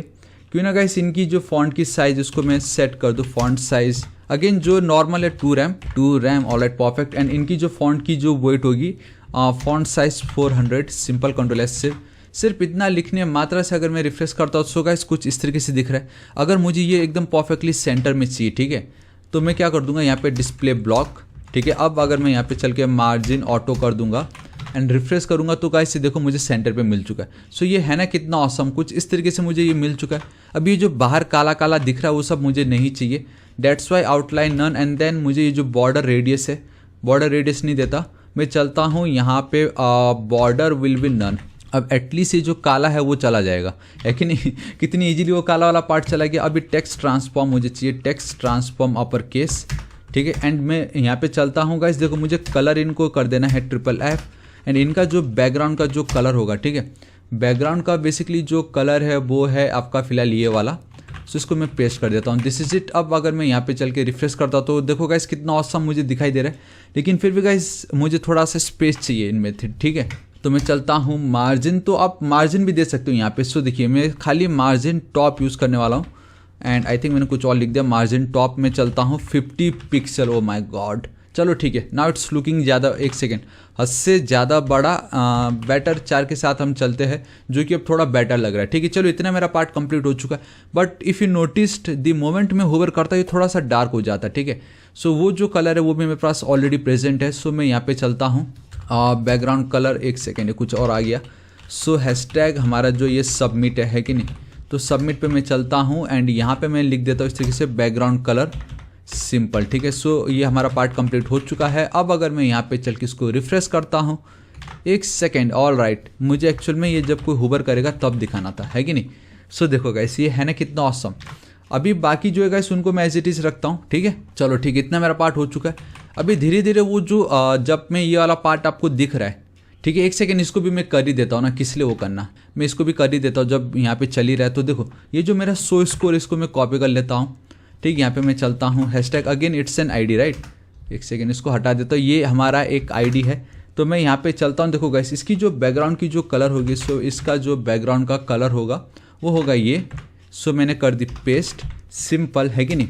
क्यों ना गाइस इनकी जो फॉन्ट की साइज उसको मैं सेट कर दूँ। फॉन्ट साइज अगेन जो नॉर्मल है 2 रैम, ऑलराइट परफेक्ट। एंड इनकी जो फॉन्ट की जो वेट होगी font size 400, simple control S. सिर्फ इतना लिखने मात्रा से अगर मैं रिफ्रेश करता हूँ सो गाइस कुछ इस तरीके से दिख रहा है। अगर मुझे ये एकदम परफेक्टली सेंटर में चाहिए, ठीक है, तो मैं क्या कर दूंगा यहाँ पे डिस्प्ले ब्लॉक। ठीक है, अब अगर मैं यहाँ पे चल के मार्जिन ऑटो कर दूंगा एंड रिफ्रेश करूंगा तो गाइस देखो मुझे सेंटर पे मिल चुका है। सो ये है ना कितना ऑसम, कुछ इस तरीके से मुझे ये मिल चुका है। अब ये जो बाहर काला काला दिख रहा है वो सब मुझे नहीं चाहिए, that's why outline none. And then मुझे ये जो बॉर्डर रेडियस है, बॉर्डर रेडियस नहीं देता, मैं चलता हूँ यहाँ पे बॉर्डर विल बी नन। अब एटलीस्ट ये जो काला है वो चला जाएगा, है कि नहीं। कितनी इजीली वो काला वाला पार्ट चला गया। अभी टेक्स्ट ट्रांसफॉर्म मुझे चाहिए, टेक्स्ट ट्रांसफॉर्म अपर केस। ठीक है, एंड मैं यहाँ पे चलता हूँ गाइस, देखो मुझे कलर इनको कर देना है FFF। एंड इनका जो बैकग्राउंड का जो कलर होगा, ठीक है, बैकग्राउंड का बेसिकली जो कलर है वो है आपका फिलहाल ये वाला। सो इसको मैं पेस्ट कर देता हूँ, दिस इज इट। अब अगर मैं यहाँ पे चल के रिफ्रेश करता हूँ तो देखो गाइस कितना ऑसम मुझे दिखाई दे रहा है। लेकिन फिर भी गाइस मुझे थोड़ा सा स्पेस चाहिए इनमें, ठीक है। तो मैं चलता हूँ मार्जिन, तो आप मार्जिन भी दे सकते हो यहाँ पे। सो देखिए मैं खाली मार्जिन टॉप यूज़ करने वाला हूँ। एंड आई थिंक मैंने कुछ और लिख दिया, मार्जिन टॉप में चलता हूँ 50 पिक्सल। ओ माय गॉड, चलो ठीक है, नाउ इट्स लुकिंग ज़्यादा, एक सेकेंड, हद से ज़्यादा बड़ा बेटर 4 के साथ हम चलते हैं, जो कि अब थोड़ा बेटर लग रहा है। ठीक है, चलो इतना मेरा पार्ट कंप्लीट हो चुका है। But if you noticed the moment में होवर करता है ये थोड़ा सा डार्क हो जाता है। ठीक है, सो वो जो कलर है वो भी मेरे पास ऑलरेडी प्रेजेंट है। सो मैं यहाँ पे चलता हूँ बैकग्राउंड कलर, एक सेकेंड है कुछ और आ गया। सो हैशटैग हमारा जो ये सबमिट है कि नहीं, तो सबमिट पे मैं चलता हूँ एंड यहाँ पे मैं लिख देता हूँ इस तरीके से बैकग्राउंड कलर, सिंपल। ठीक है, सो ये हमारा पार्ट कंप्लीट हो चुका है। अब अगर मैं यहाँ पे चल के इसको रिफ्रेश करता हूँ, एक सेकेंड, ऑल राइट, मुझे एक्चुअल में ये जब कोई होवर करेगा तब दिखाना था, है कि नहीं। सो देखो गाइस ये है ना कितना ऑसम। अभी बाकी जो है गाइस उनको मैं एज इट इज़ रखता हूँ। ठीक है, चलो ठीक है, इतना मेरा पार्ट हो चुका है। अभी धीरे धीरे वो जो जब मैं ये वाला पार्ट आपको दिख रहा है, ठीक है, एक सेकेंड इसको भी मैं कर ही देता हूँ ना, किस लिए वो करना, मैं इसको भी कर ही देता हूँ जब यहाँ पे चल ही रहा है। तो देखो ये जो मेरा शो स्कोर, इसको मैं कॉपी कर लेता हूँ। ठीक, यहाँ पे मैं चलता हूँ hashtag again it's an ID, right, एक सेकेंड इसको हटा देता हूँ, ये हमारा एक आईडी है। तो मैं यहाँ पे चलता हूँ, देखो गाइस इसकी जो बैकग्राउंड की जो कलर होगी, सो इसका जो बैकग्राउंड का कलर होगा वो होगा ये। सो मैंने कर दी पेस्ट, सिंपल, है कि नहीं।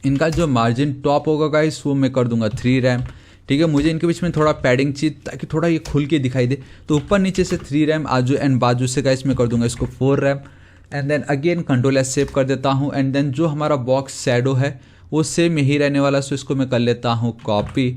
इनका जो मार्जिन टॉप होगा गाइस वो मैं कर दूंगा 3 रैम। ठीक है, मुझे इनके बीच में थोड़ा पैडिंग चाहिए ताकि थोड़ा ये खुल के दिखाई दे, तो ऊपर नीचे से 3 रैम, आजू एंड बाजू से गाइस मैं कर दूंगा इसको 4 rem. And then again control S save कर देता हूँ। एंड देन जो हमारा बॉक्स शैडो है वो सेम यही रहने वाला, सो इसको मैं कर लेता हूँ कॉपी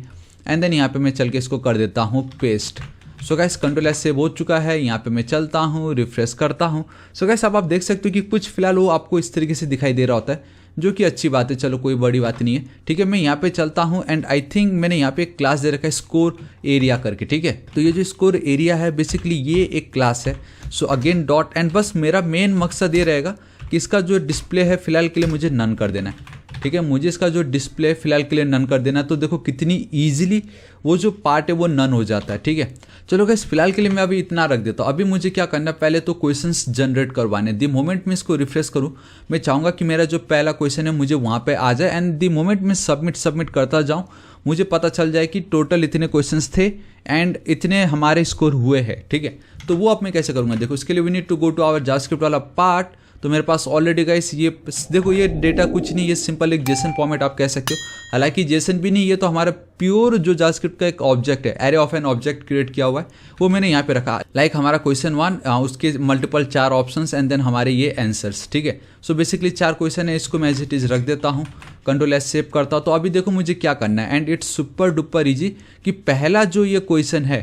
एंड देन यहाँ पे मैं चल के इसको कर देता हूँ paste. So guys control S save हो चुका है, यहाँ पे मैं चलता हूँ, रिफ्रेश करता हूँ। सो गाइस अब आप देख सकते हो कि कुछ फिलहाल वो आपको इस तरीके से दिखाई दे रहा होता है, जो कि अच्छी बात है, चलो कोई बड़ी बात नहीं है। ठीक है, मैं यहाँ पे चलता हूँ एंड आई थिंक मैंने यहाँ पे एक क्लास दे रखा है स्कोर एरिया करके। ठीक है, तो ये जो स्कोर एरिया है बेसिकली ये एक क्लास है। सो अगेन डॉट एंड बस मेरा मेन मकसद ये रहेगा कि इसका जो डिस्प्ले है फिलहाल के लिए मुझे नन कर देना है। ठीक है, मुझे इसका जो डिस्प्ले फिलहाल के लिए नन कर देना है। तो देखो कितनी ईजिली वो जो पार्ट है वो नन हो जाता है। ठीक है, चलो गाइस फिलहाल के लिए मैं अभी इतना रख देता हूँ। अभी मुझे क्या करना है, पहले तो क्वेश्चंस जनरेट करवाने। द मोमेंट मैं इसको रिफ्रेश करूँ, मैं चाहूँगा कि मेरा जो पहला क्वेश्चन है मुझे वहाँ पे आ जाए एंड द मोमेंट मैं सबमिट करता जाऊँ, मुझे पता चल जाए कि टोटल इतने क्वेश्चंस थे एंड इतने हमारे स्कोर हुए हैं। ठीक है, तो वो अब मैं कैसे करूँगा, देखो इसके लिए we need to go to our JavaScript वाला पार्ट। तो मेरे पास ऑलरेडी गाइस ये देखो ये डेटा कुछ नहीं, ये सिंपल एक जेसन फॉर्मेट आप कह सकते हो। हालांकि जेसन भी नहीं, ये तो हमारा प्योर जो जावास्क्रिप्ट का एक ऑब्जेक्ट है, array of an object create किया हुआ है, वो मैंने यहाँ पे रखा। लाइक हमारा क्वेश्चन 1 उसके मल्टीपल 4 ऑप्शंस एंड देन हमारे ये आंसर्स। ठीक है, सो बेसिकली 4 क्वेश्चन है, इसको मैं एज इट इज रख देता हूँ, कंट्रोल एस सेव करता हूँ। तो अभी देखो मुझे क्या करना है and it's super duper easy कि पहला जो ये क्वेश्चन है,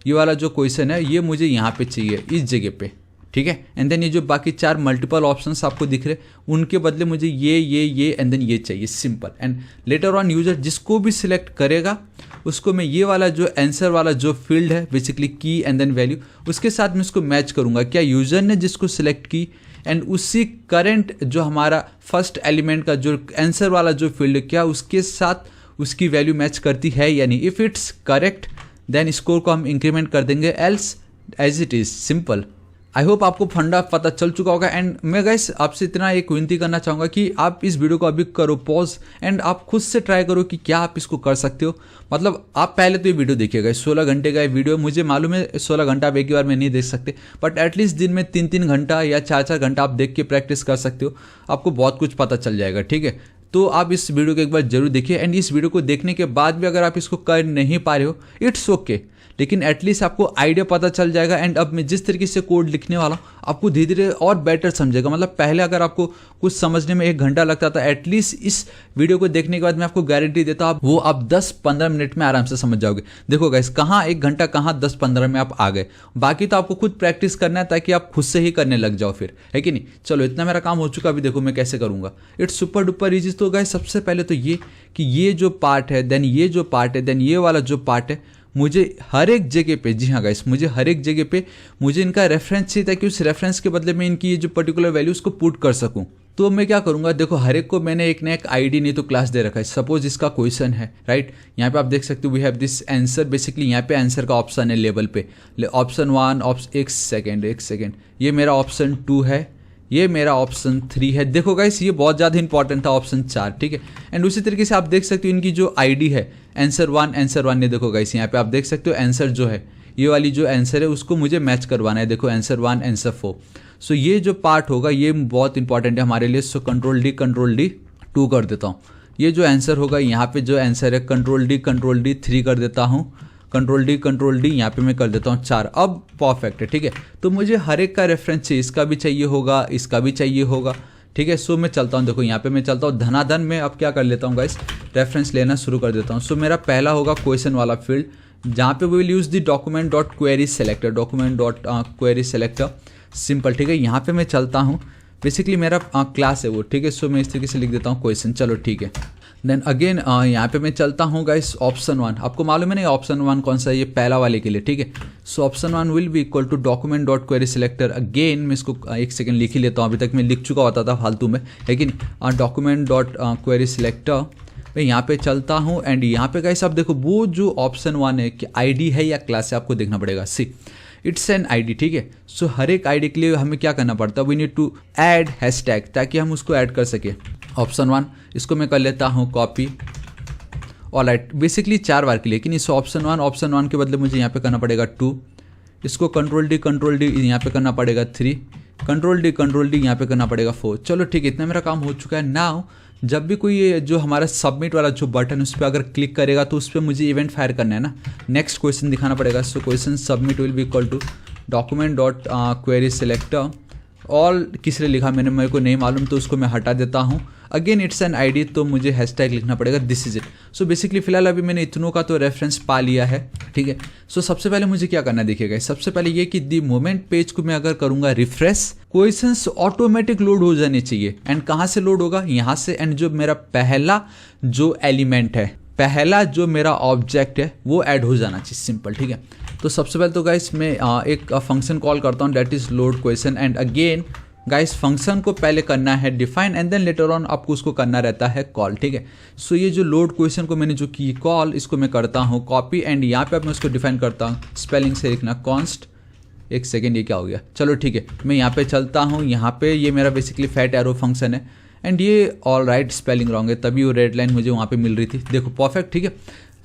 ये वाला जो क्वेश्चन है ये मुझे यहाँ पे चाहिए इस जगह पे। ठीक है, एंड देन ये जो बाकी 4 मल्टीपल ऑप्शंस आपको दिख रहे उनके बदले मुझे ये एंड देन ये चाहिए, simple. And later on user जिसको भी सिलेक्ट करेगा उसको मैं ये वाला जो आंसर वाला जो फील्ड है बेसिकली की एंड देन वैल्यू, उसके साथ मैं उसको मैच करूंगा। क्या यूजर ने जिसको सिलेक्ट की एंड उसी करंट जो हमारा फर्स्ट एलिमेंट का जो आंसर वाला जो फील्ड है, क्या उसके साथ उसकी वैल्यू मैच करती है या नहीं। If it's correct then score को हम इंक्रीमेंट कर देंगे, else as it is, simple. I hope आपको फंडा पता चल चुका होगा एंड मैं गाइस आपसे इतना एक विनती करना चाहूँगा कि आप इस वीडियो को अभी करो पॉज एंड आप खुद से ट्राई करो कि क्या आप इसको कर सकते हो। मतलब आप पहले तो ये वीडियो देखिएगा, 16 घंटे का ये वीडियो, मुझे मालूम है 16 घंटा आप एक ही बार में नहीं देख सकते, बट एटलीस्ट दिन में 3-3 घंटा या 4-4 घंटा आप देख के प्रैक्टिस कर सकते हो, आपको बहुत कुछ पता चल जाएगा। ठीक है, तो आप इस वीडियो को एक बार जरूर देखिए एंड इस वीडियो को देखने के बाद भी अगर आप इसको कर नहीं पा रहे हो इट्स ओके, लेकिन एटलीस्ट आपको आइडिया पता चल जाएगा। एंड अब मैं जिस तरीके से कोड लिखने वाला हूँ आपको धीरे धीरे और बेटर समझेगा। मतलब पहले अगर आपको कुछ समझने में 1 घंटा लगता था, एटलीस्ट इस वीडियो को देखने के बाद मैं आपको गारंटी देता हूँ वो आप 10-15 मिनट में आराम से समझ जाओगे। देखो गाइस, कहाँ 1 घंटा, कहाँ 10-15 में आप आ गए। बाकी तो आपको खुद प्रैक्टिस करना है ताकि आप खुद से ही करने लग जाओ फिर, है कि नहीं। चलो इतना मेरा काम हो चुका, अभी देखो मैं कैसे करूँगा। It's super duper easy. तो गाइस सबसे पहले तो ये कि ये जो पार्ट है, देन ये जो पार्ट है, देन ये वाला जो पार्ट है, मुझे हर एक जगह पे, जी हाँ गाइस, मुझे हर एक जगह पे मुझे इनका रेफरेंस चाहिए ताकि उस रेफरेंस के बदले में इनकी ये जो पर्टिकुलर वैल्यू उसको पुट कर सकूं। तो मैं क्या करूंगा, देखो हर एक को मैंने एक ना एक आईडी नहीं तो क्लास दे रखा है। सपोज इसका क्वेश्चन है, राइट, यहाँ पे आप देख सकते हो we have this answer. Basically यहाँ पे आंसर का ऑप्शन है लेवल पे, ऑप्शन 1, एक सेकेंड, ये मेरा ऑप्शन 2 है, ये मेरा ऑप्शन 3 है। देखो गाइस ये बहुत ज़्यादा इंपॉर्टेंट था ऑप्शन 4, ठीक है। एंड उसी तरीके से आप देख सकते हो इनकी जो आईडी है आंसर 1, ये देखो गाइस यहाँ पे आप देख सकते हो आंसर जो है, ये वाली जो आंसर है उसको मुझे मैच करवाना है। देखो आंसर 1, आंसर 4। सो ये जो पार्ट होगा ये बहुत इंपॉर्टेंट है हमारे लिए। सो कंट्रोल डी 2 कर देता हूँ। ये जो आंसर होगा यहाँ पे जो आंसर है कंट्रोल डी 3 कर देता हूँ, कंट्रोल डी यहाँ पे मैं कर देता हूँ 4। अब परफेक्ट है, ठीक है। तो मुझे हर एक का रेफरेंस चाहिए, इसका भी चाहिए होगा, इसका भी चाहिए होगा, ठीक है। सो मैं चलता हूँ, देखो यहाँ पे मैं चलता हूँ धनाधन में। अब क्या कर लेता हूँ गाइस, रेफरेंस लेना शुरू कर देता हूँ। सो मेरा पहला होगा क्वेश्चन वाला फील्ड, जहाँ पे we will use the document dot query selector, simple, ठीक है। यहाँ पे मैं चलता हूँ, बेसिकली मेरा क्लास है वो, ठीक है। सो मैं इस तरीके से लिख देता हूँ क्वेश्चन, चलो ठीक है। देन अगेन यहाँ पे मैं चलता हूँ गाइस ऑप्शन 1। आपको मालूम है नहीं ऑप्शन 1 कौन सा है, ये पहला वाले के लिए, ठीक है। So option 1 will be equal to document dot query selector. Again मैं इसको 1 सेकेंड लिख ही लेता हूँ, अभी तक मैं लिख चुका होता था फालतू में, लेकिन डॉक्यूमेंट डॉट क्वेरी सेलेक्टर मैं यहाँ पे चलता हूँ। एंड यहाँ पे गाइस आप देखो वो जो ऑप्शन 1 है कि आईडी है या क्लास है, आपको देखना पड़ेगा। सी इट्स एन आईडी, ठीक है। सो हर एक आईडी के लिए हमें क्या करना पड़ता है, we need to add hashtag, ताकि हम उसको ऐड कर सके। ऑप्शन 1 इसको मैं कर लेता हूँ कॉपी, ऑलराइट, बेसिकली 4 बार के लिए, लेकिन इस ऑप्शन 1 के बदले मुझे यहाँ पे करना पड़ेगा 2, इसको कंट्रोल डी यहाँ पे करना पड़ेगा 3, कंट्रोल डी यहाँ पे करना पड़ेगा 4। चलो ठीक है, इतना मेरा काम हो चुका है। नाउ जब भी कोई ये जो हमारा सबमिट वाला जो बटन उस पर अगर क्लिक करेगा तो उस पर मुझे इवेंट फायर करना है ना, नेक्स्ट क्वेश्चन दिखाना पड़ेगा। So question submit will be equal to document dot query selector all किस लिए लिखा मैंने मेरे को नहीं मालूम, तो उसको मैं हटा देता हूँ। अगेन इट्स एन आईडी, तो मुझे हैशटैग लिखना पड़ेगा this is it. So basically फिलहाल अभी मैंने इतनों का तो रेफरेंस पा लिया है, ठीक है। सो सबसे पहले मुझे क्या करना है देखिएगा, सबसे पहले ये कि दी मोमेंट पेज को मैं अगर करूंगा रिफ्रेश, क्वेश्चंस ऑटोमेटिक लोड हो जाने चाहिए। एंड कहाँ से लोड होगा, यहाँ से। एंड जो मेरा पहला जो एलिमेंट है, पहला जो मेरा ऑब्जेक्ट है वो ऐड हो जाना चाहिए, सिंपल, ठीक है। तो सबसे पहले तो गाइस मैं एक फंक्शन कॉल करता हूँ, that is load question. And again guys function को पहले करना है define and then later on आपको उसको करना रहता है कॉल, ठीक है। सो ये जो लोड क्वेश्चन को मैंने जो की कॉल, इसको मैं करता हूँ कॉपी एंड यहाँ पे मैं उसको डिफाइन करता हूँ, स्पेलिंग से लिखना कॉन्स्ट। एक सेकेंड, ये क्या हो गया, चलो ठीक है, मैं यहाँ पे चलता हूँ। यहाँ पे ये मेरा बेसिकली फैट एरो फंक्शन है एंड ये ऑल राइट स्पेलिंग रॉन्ग है, तभी वो रेड लाइन मुझे वहाँ पे मिल रही थी, देखो परफेक्ट, ठीक है।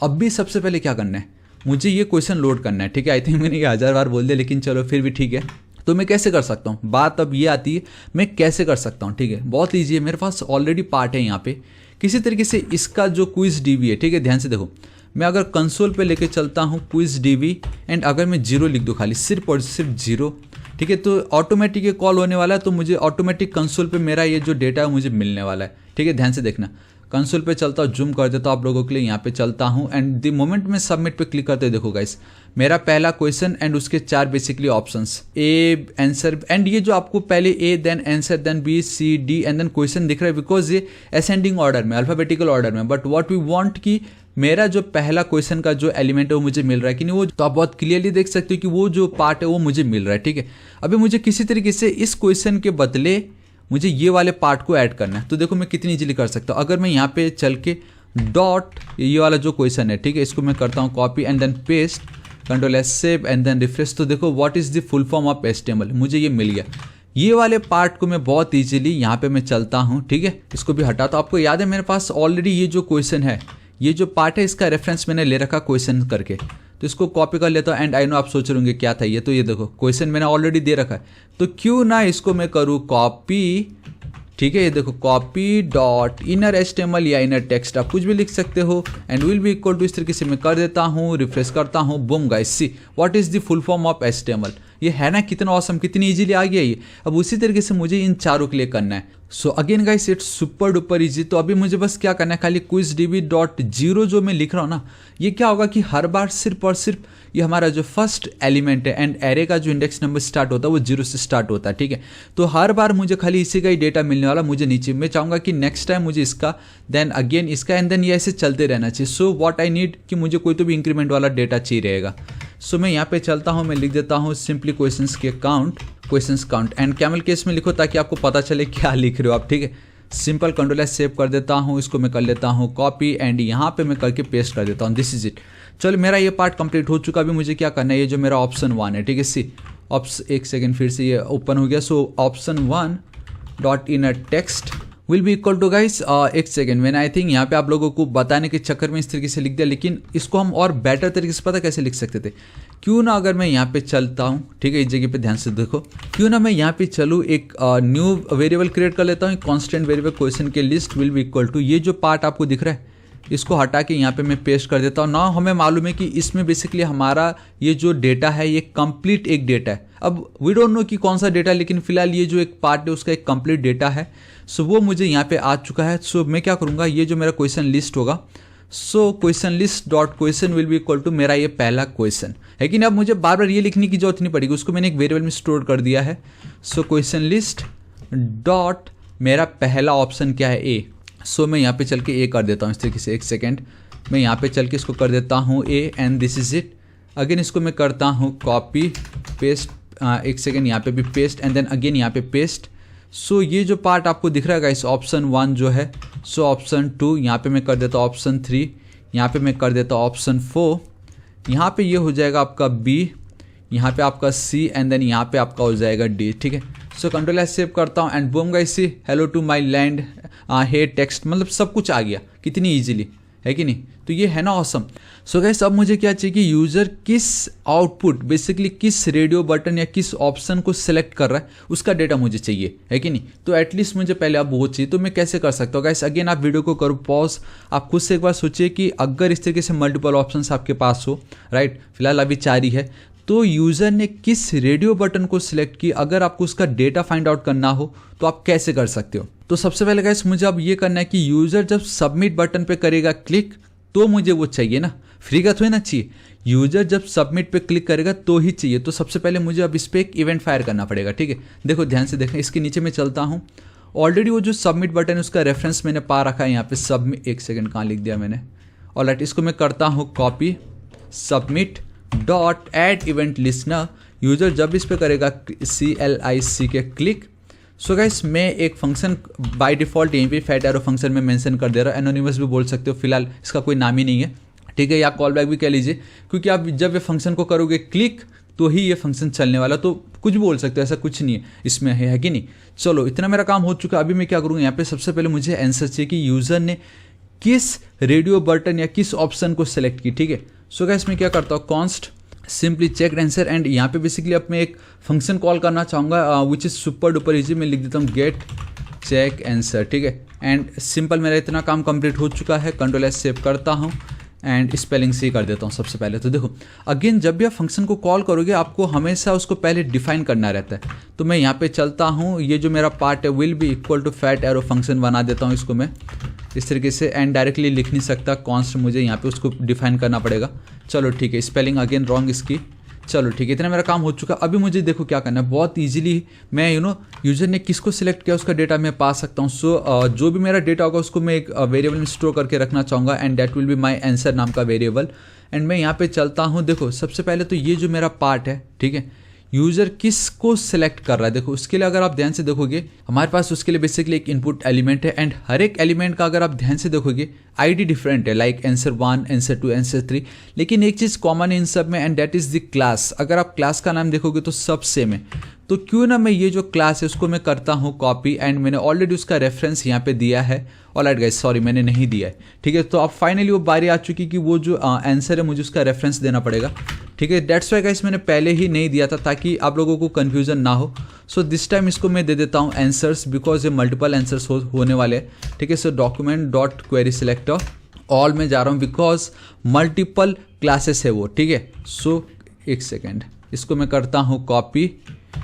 अब भी सबसे पहले क्या करना है, मुझे ये क्वेश्चन लोड करना है, ठीक है। आई थिंक मैंने ये 1000 बार बोल दिया, लेकिन चलो फिर भी ठीक है। तो मैं कैसे कर सकता हूँ, बात अब ये आती है मैं कैसे कर सकता हूँ, ठीक है। बहुत ईजी है, मेरे पास ऑलरेडी पार्ट है यहाँ पे। किसी तरीके से इसका जो क्विज डीबी है, ठीक है, ध्यान से देखो, मैं अगर कंसोल पे लेके चलता हूँ क्विज डीबी एंड अगर मैं 0 लिख दूँ खाली, सिर्फ और सिर्फ 0, ठीक है, तो ऑटोमेटिक ये कॉल होने वाला है। तो मुझे ऑटोमेटिक कंसोल पे मेरा ये जो डेटा है मुझे मिलने वाला है, ठीक है। ध्यान से देखना, कंसोल पे चलता हूँ, जूम कर देता हूँ आप लोगों के लिए, यहाँ पे चलता हूँ एंड द मोमेंट में सबमिट पे क्लिक करते देखो गाइस, मेरा पहला क्वेश्चन एंड उसके 4 basically options, A answer. And ये जो आपको पहले A then answer then B C D and then question दिख रहा है, बिकॉज ये असेंडिंग ऑर्डर में, अल्फाबेटिकल ऑर्डर में। बट व्हाट वी वांट कि मेरा जो पहला क्वेश्चन का जो एलिमेंट है वो मुझे मिल रहा है कि नहीं, वो तो आप बहुत क्लियरली देख सकते हो कि वो जो पार्ट है वो मुझे मिल रहा है, ठीक है। अभी मुझे किसी तरीके से इस क्वेश्चन के बदले मुझे ये वाले पार्ट को ऐड करना है, तो देखो मैं कितनी इजीली कर सकता हूँ। अगर मैं यहाँ पे चल के डॉट, ये वाला जो क्वेश्चन है, ठीक है, इसको मैं करता हूँ copy and then paste, control S save and then refresh. तो देखो what is the full form of HTML, मुझे ये मिल गया। ये वाले पार्ट को मैं बहुत इजीली यहाँ पे मैं चलता हूँ, ठीक है, इसको भी हटाता हूँ। आपको याद है मेरे पास ऑलरेडी ये जो क्वेश्चन है, ये जो पार्ट है, इसका रेफरेंस मैंने ले रखा क्वेश्चन करके, तो इसको कॉपी कर लेता हूँ। एंड आई नो आप सोच रहे होंगे क्या था ये, तो ये देखो क्वेश्चन मैंने ऑलरेडी दे रखा है, तो क्यों ना इसको मैं करूँ कॉपी, ठीक है। ये देखो कॉपी डॉट इनर HTML या इनर टेक्स्ट, आप कुछ भी लिख सकते हो and will be equal to, इस तरीके से मैं कर देता हूँ, रिफ्रेश करता हूँ, boom guys, see what is the full form of HTML। ये है ना कितना ऑसम, कितनी इजीली आ गया ये। अब उसी तरीके से मुझे इन चारों के लिए करना है। So again guys it's super duper easy. तो अभी मुझे बस क्या करना है, खाली quizDB.0 जो मैं लिख रहा हूँ ना, ये क्या होगा कि हर बार सिर्फ और सिर्फ ये हमारा जो फर्स्ट एलिमेंट है एंड एरे का जो इंडेक्स नंबर स्टार्ट होता है वो 0 से स्टार्ट होता है, ठीक है। तो हर बार मुझे खाली इसी का ही डेटा मिलने वाला, मुझे नीचे। मैं चाहूँगा कि नेक्स्ट टाइम मुझे इसका, देन अगेन इसका एंड देन ये ऐसे चलते रहना चाहिए। सो व्हाट आई नीड कि मुझे कोई तो भी इंक्रीमेंट वाला डेटा चाहिए रहेगा। सो मैं यहाँ पे चलता हूँ, मैं लिख देता हूँ सिंपली क्वेश्चंस के questions count and camel case में लिखो ताकि आपको पता चले क्या लिख रहे हो आप, ठीक है। सिंपल कंट्रोल एस सेव कर देता हूँ, इसको मैं कर लेता हूँ कॉपी एंड यहाँ पे मैं करके पेस्ट कर देता हूँ, दिस इज इट। चलो मेरा ये पार्ट कंप्लीट हो चुका। अभी मुझे क्या करना है, ये जो मेरा ऑप्शन 1 है, ठीक है, सी एक सेकेंड फिर से ये ओपन हो गया। So option 1 dot inner text will be equal to guys, एक सेकेंड, मैंने आई थिंक यहाँ पे आप लोगों को बताने के चक्कर में इस तरीके से लिख दिया, लेकिन इसको हम और बेटर तरीके से पता कैसे लिख सकते थे। क्यों ना अगर मैं यहाँ पे चलता हूँ, ठीक है, इस जगह पे ध्यान से देखो, क्यों ना मैं यहाँ पे चलूँ, एक न्यू वेरिएबल क्रिएट कर लेता हूँ, कॉन्स्टेंट वेरिएबल क्वेश्चन के list will be equal to, ये जो पार्ट आपको दिख रहा है इसको हटा के यहाँ पे मैं पेस्ट कर देता हूँ। ना हमें मालूम है कि इसमें बेसिकली हमारा ये जो डेटा है ये कंप्लीट एक डेटा है। अब वी डोंट नो कि कौन सा डेटा, लेकिन फिलहाल ये जो एक पार्ट है उसका एक कंप्लीट डेटा है। सो वो मुझे यहाँ पे आ चुका है। सो मैं क्या करूँगा, ये जो मेरा क्वेश्चन लिस्ट होगा, so question list dot question will be equal to मेरा ये पहला क्वेश्चन है कि नहीं। अब मुझे बार बार ये लिखने की जरूरत नहीं पड़ेगी, उसको मैंने एक वेरिएबल में स्टोर कर दिया है। सो क्वेश्चन लिस्ट डॉट मेरा पहला ऑप्शन क्या है, ए। सो मैं यहाँ पे चल के ए कर देता हूँ इस तरीके से, एक सेकेंड, मैं यहाँ पे चल के इसको कर देता हूँ A and this is it. Again इसको मैं करता हूँ कॉपी पेस्ट, एक सेकेंड यहाँ पे भी पेस्ट एंड देन अगेन यहाँ पे पेस्ट। सो ये जो पार्ट आपको दिख रहा है गाइस, ऑप्शन 1 जो है, सो ऑप्शन 2 यहाँ पे मैं कर देता हूँ, ऑप्शन 3 यहाँ पे मैं कर देता हूँ, ऑप्शन 4 यहाँ पे ये हो जाएगा आपका बी, यहाँ पे आपका सी एंड देन यहाँ पे आपका हो जाएगा डी, ठीक है। सो कंट्रोल एस सेव करता हूँ and boom guys, see hello to my land hey text, मतलब सब कुछ आ गया कितनी इजीली, है कि नहीं। तो ये है ना ऑसम। सो गाइस अब मुझे क्या चाहिए कि यूज़र किस आउटपुट, बेसिकली किस रेडियो बटन या किस ऑप्शन को सिलेक्ट कर रहा है उसका डेटा मुझे चाहिए, है कि नहीं। तो एटलीस्ट मुझे पहले अब वो चाहिए, तो मैं कैसे कर सकता हूँ गाइस। अगेन आप वीडियो को करो पॉज, आप खुद से एक बार सोचिए कि अगर इस तरीके से मल्टीपल ऑप्शंस आपके पास हो, राइट, फिलहाल अभी 4 ही है, तो यूज़र ने किस रेडियो बटन को सिलेक्ट की, अगर आपको उसका डेटा फाइंड आउट करना हो तो आप कैसे कर सकते हो। तो सबसे पहले गाइस मुझे अब ये करना है कि यूज़र जब सबमिट बटन पे करेगा क्लिक तो मुझे वो चाहिए ना, फ्री का थोड़ी ना चाहिए। यूज़र जब सबमिट पे क्लिक करेगा तो ही चाहिए। तो सबसे पहले मुझे अब इस पर एक इवेंट फायर करना पड़ेगा, ठीक है। देखो ध्यान से देखें, इसके नीचे मैं चलता हूँ। ऑलरेडी वो जो सबमिट बटन है उसका रेफरेंस मैंने पा रखा है यहाँ पे सबमिट, एक सेकेंड कहाँ लिख दिया मैंने। ऑलराइट, इसको मैं करता हूँ copy, submit dot add event listener. User जब इस पे करेगा CLIC के क्लिक। सो गाइस मैं एक फंक्शन बाय डिफ़ॉल्ट यहीं पे फैट एरो फंक्शन में मेंशन कर दे रहा हूँ। एनोनिमस भी बोल सकते हो, फिलहाल इसका कोई नाम ही नहीं है, ठीक है, या कॉल बैक भी कह लीजिए, क्योंकि आप जब ये फंक्शन को करोगे क्लिक तो ही ये फंक्शन चलने वाला। तो कुछ भी बोल सकते हो, ऐसा कुछ नहीं है इसमें, है कि नहीं। चलो इतना मेरा काम हो चुका है। अभी मैं क्या करूँगा, यहाँ पे सबसे पहले मुझे आंसर चाहिए कि यूज़र ने किस रेडियो बटन या किस ऑप्शन को सिलेक्ट की, ठीक है। सो गाइस मैं क्या करता हूँ, const simply check answer, and यहाँ पे बेसिकली अब मैं एक फंक्शन कॉल करना चाहूँगा which is super duper easy. मैं लिख देता हूँ गेट चेक आंसर, ठीक है। एंड सिंपल मेरा इतना काम कंप्लीट हो चुका है। Ctrl+S सेव करता हूँ एंड स्पेलिंग से ही कर देता हूँ सबसे पहले। तो देखो अगेन जब भी आप फंक्शन को कॉल करोगे आपको हमेशा उसको पहले डिफाइन करना रहता है। तो मैं यहाँ पे चलता हूँ, ये जो मेरा पार्ट है will be equal to fat arrow function बना देता हूँ इसको मैं इस तरीके से, एंड डायरेक्टली लिख नहीं सकता, कॉन्स्ट मुझे यहाँ पे उसको डिफाइन करना पड़ेगा। चलो ठीक है, स्पेलिंग अगेन रॉन्ग इसकी। चलो ठीक है, इतना मेरा काम हो चुका। अभी मुझे देखो क्या करना है, बहुत इजीली मैं यूज़र ने किसको सिलेक्ट किया उसका डेटा मैं पा सकता हूँ। सो जो भी मेरा डेटा होगा उसको मैं एक वेरिएबल में स्टोर करके रखना चाहूँगा, and that will be my answer नाम का वेरिएबल। एंड मैं यहाँ पे चलता हूँ। देखो सबसे पहले तो ये जो मेरा पार्ट है, ठीक है, यूज़र किसको सिलेक्ट कर रहा है, देखो उसके लिए अगर आप ध्यान से देखोगे हमारे पास उसके लिए बेसिकली एक इनपुट एलिमेंट है, एंड हर एक एलिमेंट का अगर आप ध्यान से देखोगे आईडी डिफरेंट है, लाइक आंसर 1, आंसर 2, आंसर 3, लेकिन एक चीज़ कॉमन है इन सब में, and that is the class. अगर आप क्लास का नाम देखोगे तो सब सेम है। तो क्यों ना मैं ये जो क्लास है उसको मैं करता हूँ कॉपी, एंड मैंने ऑलरेडी उसका रेफरेंस यहाँ पे दिया है। ऑलराइट गाइस, सॉरी मैंने नहीं दिया है, ठीक है। तो अब फाइनली वो बारी आ चुकी कि वो जो आंसर है मुझे उसका रेफरेंस देना पड़ेगा, ठीक है। दैट्स वाई गाइस मैंने पहले ही नहीं दिया था ताकि आप लोगों को कन्फ्यूजन ना हो। सो दिस टाइम इसको मैं दे देता हूँ आंसर्स, बिकॉज ये मल्टीपल आंसर्स होने वाले हैं, ठीक है। So document dot query selector all में जा रहा हूँ बिकॉज मल्टीपल क्लासेस है वो, ठीक है। सो एक सेकेंड, इसको मैं करता हूँ कॉपी,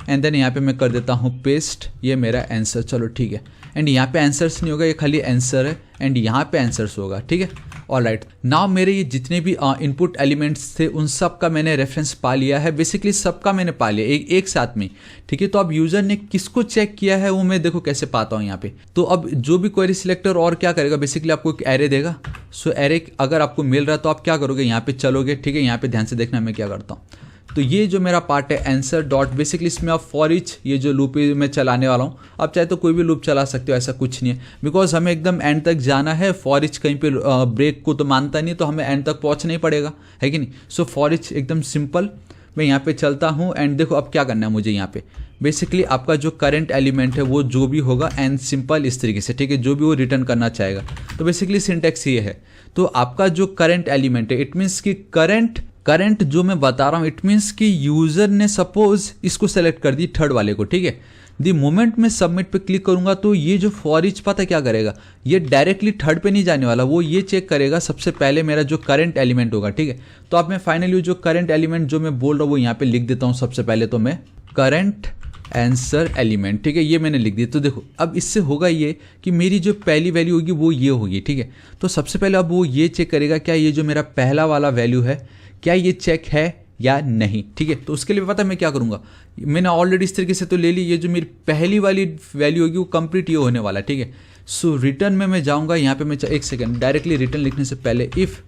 एंड देन यहाँ पे मैं कर देता हूँ पेस्ट, ये मेरा आंसर। चलो ठीक है, एंड यहाँ पे आंसर्स नहीं होगा, ये खाली आंसर है, एंड यहाँ पे आंसर्स होगा, ठीक है। ऑलराइट, नाउ मेरे ये जितने भी इनपुट एलिमेंट्स थे उन सब का मैंने रेफरेंस पा लिया है, बेसिकली सबका मैंने पा लिया एक साथ में, ठीक है। तो अब यूज़र ने किसको चेक किया है वो मैं देखो कैसे पाता हूँ यहाँ पे। तो अब जो भी क्वेरी सिलेक्टर और क्या करेगा, बेसिकली आपको एक एरे देगा। सो एरे अगर आपको मिल रहा है तो आप क्या करोगे, यहाँ पे चलोगे, ठीक है। यहाँ पे ध्यान से देखना मैं क्या करता हूँ। तो ये जो मेरा पार्ट है आंसर डॉट, बेसिकली इसमें आप फॉर ईच ये जो लूप मैं चलाने वाला हूँ, आप चाहे तो कोई भी लूप चला सकते हो, ऐसा कुछ नहीं है, बिकॉज हमें एकदम एंड तक जाना है। फॉर ईच कहीं पे ब्रेक को तो मानता नहीं, तो हमें एंड तक पहुँचना ही पड़ेगा, है कि नहीं। सो फॉर ईच एकदम सिंपल, मैं यहाँ पे चलता हूँ, एंड देखो अब क्या करना है मुझे यहाँ पे, बेसिकली आपका जो करंट एलिमेंट है वो जो भी होगा, एंड सिंपल इस तरीके से, ठीक है, जो भी वो रिटर्न करना चाहेगा। तो बेसिकली सिंटेक्स ये है। तो आपका जो करंट एलिमेंट है, इट मीन्स कि करंट जो मैं बता रहा हूँ, इट मीन्स कि यूज़र ने सपोज इसको सेलेक्ट कर दी थर्ड वाले को, ठीक है। द मोमेंट मैं सबमिट पे क्लिक करूंगा तो ये जो फॉर ईच पता क्या करेगा, ये डायरेक्टली थर्ड पे नहीं जाने वाला, वो ये चेक करेगा सबसे पहले मेरा जो करंट एलिमेंट होगा, ठीक है। तो अब मैं फाइनली जो करंट एलिमेंट जो मैं बोल रहा हूँ वो यहाँ पे लिख देता हूँ। सबसे पहले तो मैं करंट आंसर एलिमेंट, ठीक है, ये मैंने लिख दिया। तो देखो अब इससे होगा ये कि मेरी जो पहली वैल्यू होगी वो ये होगी, ठीक है। तो सबसे पहले अब वो ये चेक करेगा क्या ये जो मेरा पहला वाला वैल्यू है क्या ये चेक है या नहीं, ठीक है। तो उसके लिए पता है मैं क्या करूँगा, मैंने ऑलरेडी इस तरीके से तो ले ली, ये जो मेरी पहली वाली वैल्यू होगी वो कंप्लीट ये होने वाला, ठीक है। सो रिटर्न में मैं जाऊँगा, यहाँ पे मैं एक सेकेंड, डायरेक्टली रिटर्न लिखने से पहले इफ़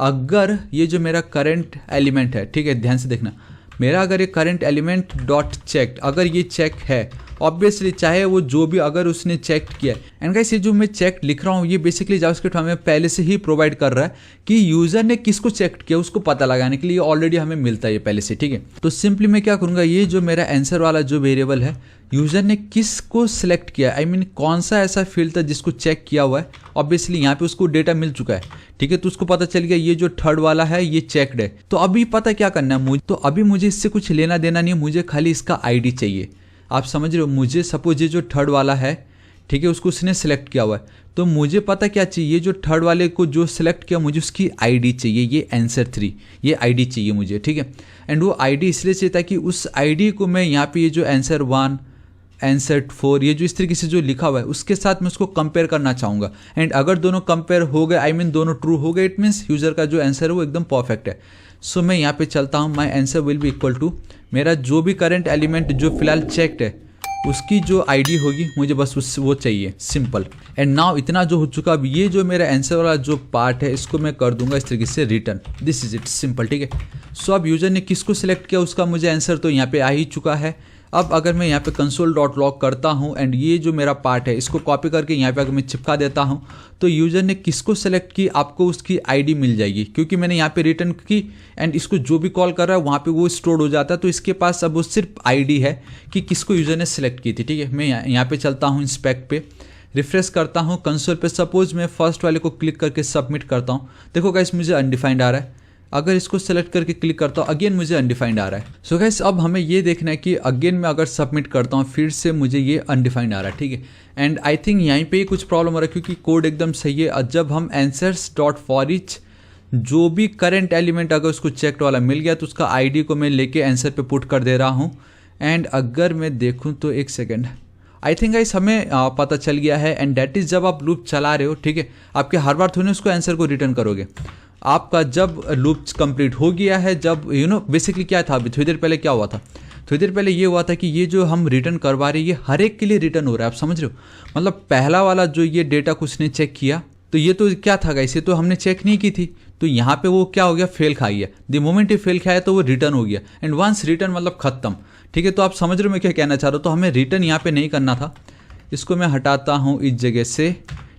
अगर ये जो मेरा करंट एलिमेंट है, ठीक है, ध्यान से देखना, मेरा अगर ये करंट एलिमेंट डॉट चेक अगर ये चेक है, ऑब्वियसली चाहे वो जो भी अगर उसने चेक किया है, एंड गाइस ये जो मैं चेक लिख रहा हूँ ये बेसिकली जावास्क्रिप्ट हमें पहले से ही प्रोवाइड कर रहा है कि यूज़र ने किसको चेक किया उसको पता लगाने के लिए ऑलरेडी हमें मिलता है ये पहले से, ठीक है। तो सिंपली मैं क्या करूँगा, ये जो मेरा आंसर वाला जो वेरिएबल है यूज़र ने किसको सिलेक्ट किया, आई मीन कौन सा ऐसा फील्ड था जिसको चेक किया हुआ है, ऑब्वियसली यहाँ पे उसको डेटा मिल चुका है, ठीक है। तो उसको पता चल गया ये जो थर्ड वाला है ये चेक्ड है। तो अभी पता क्या करना है मुझे, तो अभी मुझे इससे कुछ लेना देना नहीं है, मुझे खाली इसका आईडी चाहिए। आप समझ रहे हो, मुझे सपोज ये जो थर्ड वाला है, ठीक है, उसको उसने सेलेक्ट किया हुआ है। तो मुझे पता क्या चाहिए, ये जो थर्ड वाले को जो सिलेक्ट किया मुझे उसकी आईडी चाहिए, ये आंसर 3 ये आईडी चाहिए मुझे, ठीक है। एंड वो आईडी इसलिए चाहिए ताकि उस आईडी को मैं यहाँ पे ये जो आंसर 1 आंसर 4 ये जो इस तरीके से जो लिखा हुआ है उसके साथ मैं उसको कंपेयर करना चाहूँगा। एंड अगर दोनों कंपेयर हो गए, आई मीन दोनों ट्रू हो गए, इट मीन्स यूज़र का जो आंसर है वो एकदम परफेक्ट है। सो मैं यहाँ पे चलता हूँ, my answer will be equal to मेरा जो भी करंट एलिमेंट जो फिलहाल चेक्ड है उसकी जो आईडी होगी मुझे बस वो चाहिए, सिंपल। एंड नाउ इतना जो हो चुका, अब ये जो मेरा आंसर वाला जो पार्ट है इसको मैं कर दूंगा इस तरीके से return, this is it, simple, ठीक है। सो अब यूजर ने किसको सिलेक्ट किया उसका मुझे आंसर तो यहाँ पे आ ही चुका है। अब अगर मैं यहाँ पे console.log करता हूँ एंड ये जो मेरा पार्ट है इसको कॉपी करके यहाँ पे अगर मैं चिपका देता हूँ तो यूज़र ने किसको सेलेक्ट की आपको उसकी आईडी मिल जाएगी, क्योंकि मैंने यहाँ पे रिटर्न की एंड इसको जो भी कॉल कर रहा है वहाँ पे वो स्टोर हो जाता है। तो इसके पास अब वो सिर्फ आईडी है कि किसको यूज़र ने सेलेक्ट की थी, ठीक है। मैं यहाँ पे चलता हूँ इंस्पेक्ट पे, रिफ्रेश करता हूँ कंसोल पे, सपोज मैं फर्स्ट वाले को क्लिक करके सबमिट करता हूँ, देखो गाइस मुझे अनडिफाइंड आ रहा है। अगर इसको सेलेक्ट करके क्लिक करता हूँ अगेन मुझे अनडिफाइंड आ रहा है। सो गाइस अब हमें ये देखना है कि अगेन मैं अगर सबमिट करता हूँ फिर से मुझे ये अनडिफाइंड आ रहा है, ठीक है। एंड आई थिंक यहीं पे ही कुछ प्रॉब्लम हो रहा है क्योंकि कोड एकदम सही है। जब हम आंसर्स डॉट फॉर ईच जो भी करंट एलिमेंट अगर उसको चेक्ड वाला मिल गया तो उसका आईडी को मैं लेके आंसर पे पुट कर दे रहा हूँ। एंड अगर मैं देखूँ तो एक सेकेंड, आई थिंक गाइस हमें पता चल गया है। एंड दैट इज़ जब आप लूप चला रहे हो, ठीक है, आपके हर बार थोड़ी उसको आंसर को रिटर्न करोगे। आपका जब लूप कंप्लीट हो गया है, जब बेसिकली क्या था, अभी थोड़ी देर पहले क्या हुआ था, थोड़ी देर पहले ये हुआ था कि ये जो हम रिटर्न करवा रहे हैं ये हर एक के लिए रिटर्न हो रहा है, आप समझ रहे हो। मतलब पहला वाला जो ये डेटा को उसने चेक किया तो ये तो क्या था गाइस, ये तो हमने चेक नहीं की थी, तो यहाँ पे वो क्या हो गया, फेल खा गया। द मोमेंट ये फेल खाया तो वो रिटर्न हो गया। एंड वंस रिटर्न मतलब खत्म, ठीक है। तो आप समझ रहे हो मैं क्या कहना चाह रहा हूँ। तो हमें रिटर्न यहाँ पे नहीं करना था, इसको मैं हटाता हूँ इस जगह से,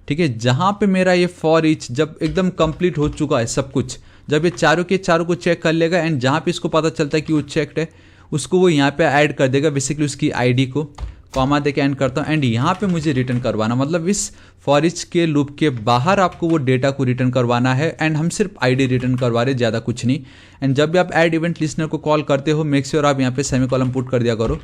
ठीक है। जहाँ पे मेरा ये फॉर ईच जब एकदम कंप्लीट हो चुका है सब कुछ, जब ये चारों के चारों को चेक कर लेगा एंड जहाँ पे इसको पता चलता है कि वो चेक्ड है उसको वो यहाँ पे ऐड कर देगा, बेसिकली उसकी आईडी को कॉमा दे के एंड करता हूँ। एंड यहाँ पे मुझे रिटर्न करवाना, मतलब इस फॉर ईच के लूप के बाहर आपको वो डेटा को रिटर्न करवाना है। एंड हम सिर्फ आईडी रिटर्न करवा रहे, ज़्यादा कुछ नहीं। एंड जब भी आप ऐड इवेंट लिस्नर को कॉल करते हो मेक श्योर आप यहाँ पे सेमीकोलन पुट कर दिया करो।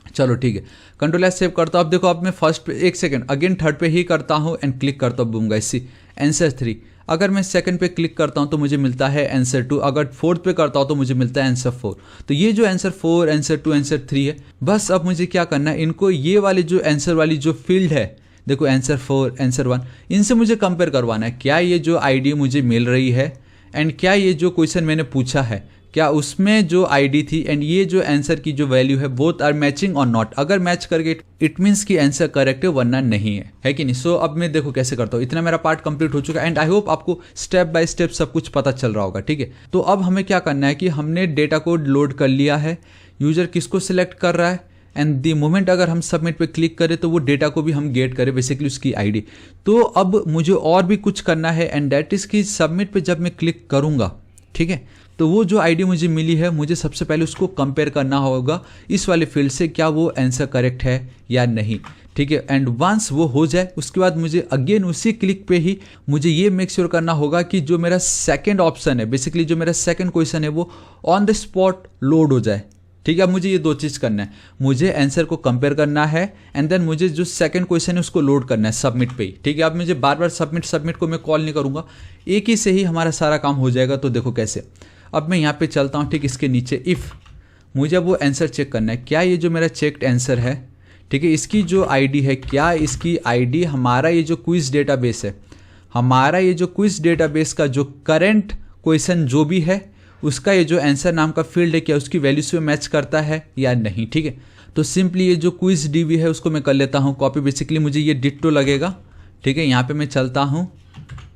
चलो ठीक है, कंट्रोल एस सेव करता हूँ। अब देखो अब मैं फर्स्ट पे एक सेकंड अगेन थर्ड पे ही करता हूँ एंड क्लिक करता हूँ, बूम गाइस सी आंसर 3। अगर मैं सेकंड पे क्लिक करता हूँ तो मुझे मिलता है आंसर 2, अगर फोर्थ पे करता हूँ तो मुझे मिलता है आंसर 4। तो ये जो आंसर 4 आंसर 2 आंसर 3 है, बस अब मुझे क्या करना है, इनको ये वाले जो आंसर वाली जो फील्ड है, देखो आंसर 4 आंसर 1, इनसे मुझे कंपेयर करवाना है। क्या ये जो आईडी मुझे मिल रही है एंड क्या ये जो क्वेश्चन मैंने पूछा है क्या उसमें जो आईडी थी एंड ये जो आंसर की जो वैल्यू है बोथ आर मैचिंग और नॉट। अगर मैच करके इट मीन्स कि आंसर करेक्ट है, वरना नहीं है कि नहीं। सो अब मैं देखो कैसे करता हूँ। इतना मेरा पार्ट कंप्लीट हो चुका है एंड आई होप आपको स्टेप बाय स्टेप सब कुछ पता चल रहा होगा, ठीक है। तो अब हमें क्या करना है कि हमने डेटा को लोड कर लिया है, यूजर किसको सिलेक्ट कर रहा है एंड द मोमेंट अगर हम सबमिट पे क्लिक करें तो वो डेटा को भी हम गेट करें, बेसिकली उसकी आईडी। तो अब मुझे और भी कुछ करना है एंड दैट इज कि सबमिट पे जब मैं क्लिक करूँगा, ठीक है, तो वो जो आईडी मुझे मिली है मुझे सबसे पहले उसको कंपेयर करना होगा इस वाले फील्ड से, क्या वो आंसर करेक्ट है या नहीं, ठीक है। एंड वंस वो हो जाए उसके बाद मुझे अगेन उसी क्लिक पे ही मुझे ये मेक श्योर करना होगा कि जो मेरा सेकंड ऑप्शन है, बेसिकली जो मेरा सेकंड क्वेश्चन है वो ऑन द स्पॉट लोड हो जाए, ठीक है। अब मुझे ये दो चीज़ करना है, मुझे आंसर को कंपेयर करना है एंड देन मुझे जो सेकंड क्वेश्चन है उसको लोड करना है सबमिट पे ही, ठीक है। अब मुझे बार बार सबमिट को मैं कॉल नहीं करूँगा, एक ही से ही हमारा सारा काम हो जाएगा। तो देखो कैसे, अब मैं यहाँ पे चलता हूँ, ठीक, इसके नीचे इफ़ मुझे अब वो आंसर चेक करना है, क्या ये जो मेरा चेक्ड आंसर है, ठीक है, इसकी जो आईडी है, क्या इसकी आईडी हमारा ये जो क्विज डेटाबेस है, हमारा ये जो क्विज डेटाबेस का जो करंट क्वेश्चन जो भी है उसका ये जो आंसर नाम का फील्ड है क्या उसकी वैल्यू से मैच करता है या नहीं, ठीक है। तो सिंपली ये जो क्विज डीबी है उसको मैं कर लेता हूँ कॉपी, बेसिकली मुझे ये डिट्टो लगेगा, ठीक है। यहाँ पे मैं चलता हूँ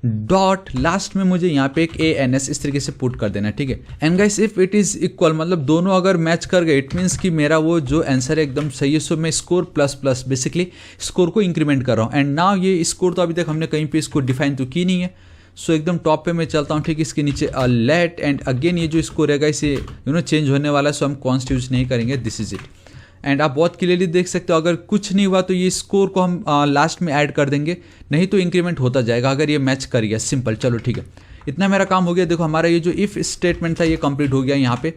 डॉट, लास्ट में मुझे यहाँ पे एक ANS इस तरीके से पुट कर देना, ठीक है। And guys if it is equal, मतलब दोनों अगर मैच कर गए इट मीन्स कि मेरा वो जो आंसर है एकदम सही है। सो मैं score plus plus basically score को इंक्रीमेंट कर रहा हूँ। एंड नाउ ये स्कोर तो अभी तक हमने कहीं पे इसको डिफाइन तो की नहीं है। सो एकदम टॉप पे मैं चलता हूँ, ठीक, इसके नीचे लेट एंड अगेन ये जो स्कोर रहेगा इसे चेंज होने वाला है, सो हम कॉन्स्ट यूज नहीं करेंगे, दिस इज इट। एंड आप बहुत क्लियरली देख सकते हो अगर कुछ नहीं हुआ तो ये स्कोर को हम लास्ट में ऐड कर देंगे, नहीं तो इंक्रीमेंट होता जाएगा अगर ये मैच कर गया, सिंपल। चलो ठीक है, इतना मेरा काम हो गया। देखो हमारा ये जो इफ़ स्टेटमेंट था ये कंप्लीट हो गया यहाँ पे।